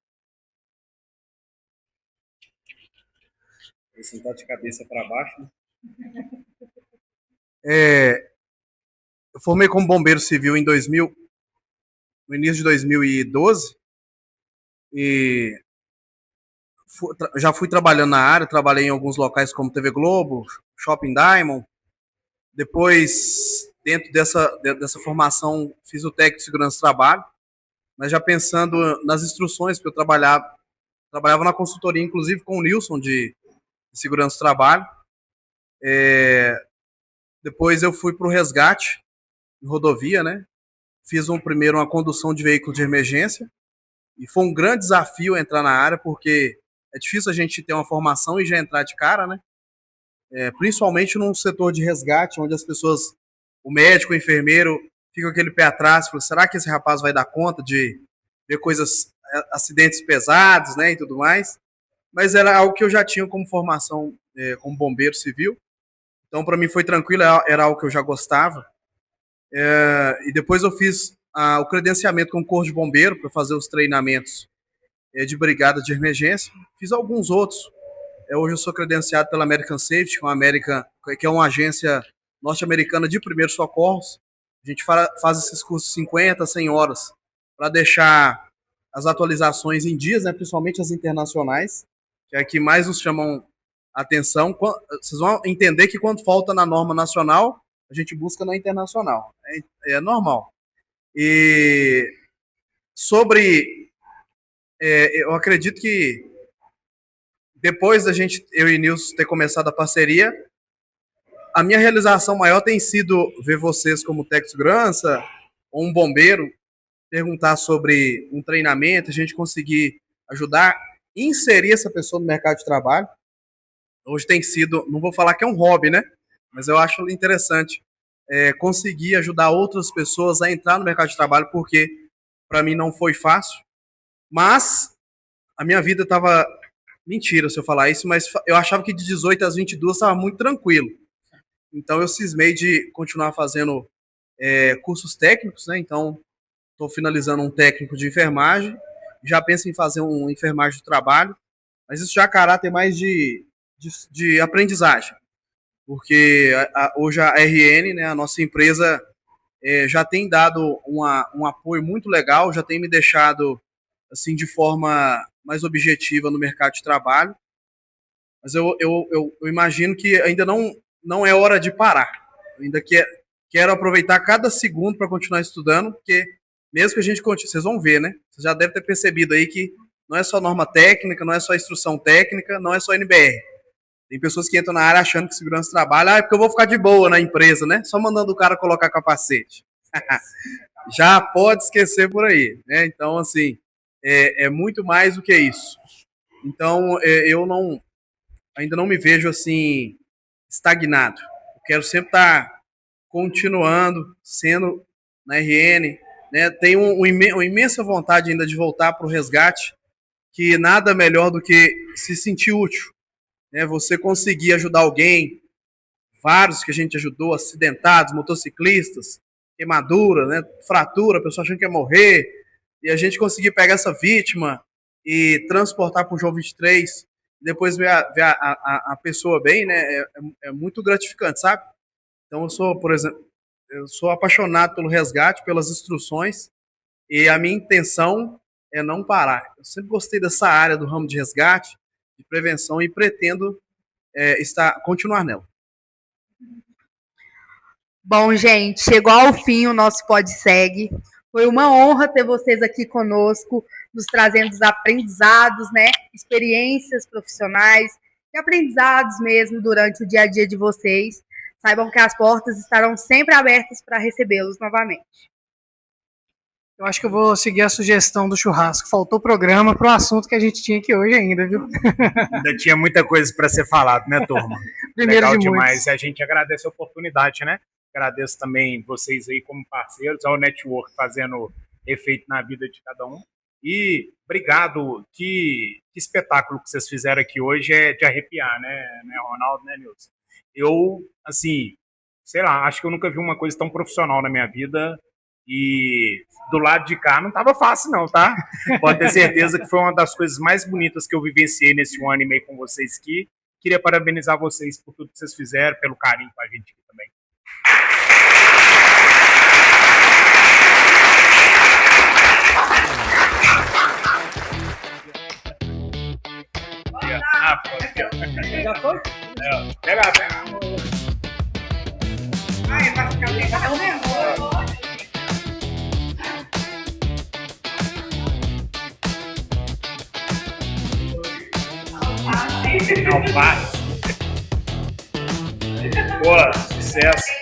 Vou sentar de cabeça para baixo. Eu formei como bombeiro civil em 2000, no início de 2012, e já fui trabalhando na área, trabalhei em alguns locais como TV Globo, Shopping Diamond. Depois, dentro dessa formação, fiz o técnico de segurança do trabalho, mas já pensando nas instruções, porque eu trabalhava na consultoria, inclusive com o Nilson, de segurança do trabalho. Depois eu fui para o resgate, em rodovia, né? Fiz primeiro uma condução de veículo de emergência, e foi um grande desafio entrar na área, porque é difícil a gente ter uma formação e já entrar de cara, né? Principalmente num setor de resgate, onde as pessoas, o médico, o enfermeiro, fica com aquele pé atrás, fala, será que esse rapaz vai dar conta de ver acidentes pesados, né, e tudo mais? Mas era algo que eu já tinha como formação como bombeiro civil, então para mim foi tranquilo, era algo que eu já gostava. E depois eu fiz o credenciamento com o Corpo de Bombeiro para fazer os treinamentos de brigada de emergência. Fiz alguns outros. Hoje eu sou credenciado pela American Safety, que é uma agência norte-americana de primeiros socorros. A gente faz esses cursos 50, 100 horas para deixar as atualizações em dias, né, principalmente as internacionais, que é a que mais nos chamam a atenção. Vocês vão entender que quando falta na norma nacional, a gente busca na internacional. É normal. E eu acredito que depois da gente, eu e Nilson, ter começado a parceria, a minha realização maior tem sido ver vocês como técnico de segurança ou um bombeiro perguntar sobre um treinamento, a gente conseguir ajudar, inserir essa pessoa no mercado de trabalho. Hoje tem sido, não vou falar que é um hobby, né? Mas eu acho interessante conseguir ajudar outras pessoas a entrar no mercado de trabalho, porque para mim não foi fácil. Mas a minha vida estava... Mentira se eu falar isso, mas eu achava que de 18 às 22 estava muito tranquilo. Então eu cismei de continuar fazendo cursos técnicos, né? Então estou finalizando um técnico de enfermagem, já penso em fazer um enfermagem de trabalho, mas isso já é caráter mais de aprendizagem, porque hoje a RN, né, a nossa empresa, já tem dado um apoio muito legal, já tem me deixado assim de forma mais objetiva no mercado de trabalho, mas eu imagino que ainda não é hora de parar. Eu ainda quero aproveitar cada segundo para continuar estudando, porque mesmo que a gente continue, vocês vão ver, né? Vocês já devem ter percebido aí que não é só norma técnica, não é só instrução técnica, não é só NBR. Tem pessoas que entram na área achando que segurança trabalha, é porque eu vou ficar de boa na empresa, né? Só mandando o cara colocar capacete. Já pode esquecer por aí, né? Então, assim, é muito mais do que isso. Então, eu ainda não me vejo assim estagnado. Eu quero sempre estar continuando sendo na RN, né? Tenho uma imensa vontade ainda de voltar para o resgate, que nada melhor do que se sentir útil, né? Você conseguir ajudar alguém, vários que a gente ajudou, acidentados, motociclistas, queimadura, né? Fratura, a pessoa achando que ia morrer, e a gente conseguir pegar essa vítima e transportar para o João 23, depois ver a pessoa bem, né? É muito gratificante, sabe? Então por exemplo, eu sou apaixonado pelo resgate, pelas instruções, e a minha intenção é não parar. Eu sempre gostei dessa área do ramo de resgate, de prevenção, e pretendo continuar nela. Bom, gente, chegou ao fim o nosso PodSeg. Foi uma honra ter vocês aqui conosco, nos trazendo os aprendizados, né? Experiências profissionais e aprendizados mesmo durante o dia a dia de vocês. Saibam que as portas estarão sempre abertas para recebê-los novamente. Eu acho que eu vou seguir a sugestão do churrasco. Faltou programa para o assunto que a gente tinha aqui hoje ainda, viu? Ainda tinha muita coisa para ser falado, né, turma? Primeiro Legal de demais. muitos. A gente agradece a oportunidade, né? Agradeço também vocês aí como parceiros, ao Network fazendo efeito na vida de cada um. E obrigado, que espetáculo que vocês fizeram aqui hoje é de arrepiar, né Ronaldo, né, Nilson? Eu, assim, sei lá, acho que eu nunca vi uma coisa tão profissional na minha vida, e do lado de cá não estava fácil não, tá? Pode ter certeza que foi uma das coisas mais bonitas que eu vivenciei nesse 1 ano e meio com vocês aqui. Queria parabenizar vocês por tudo que vocês fizeram, pelo carinho com a gente aqui também. Já foi? Pega. É para ficar legal mesmo. Alface. Boa, sucesso.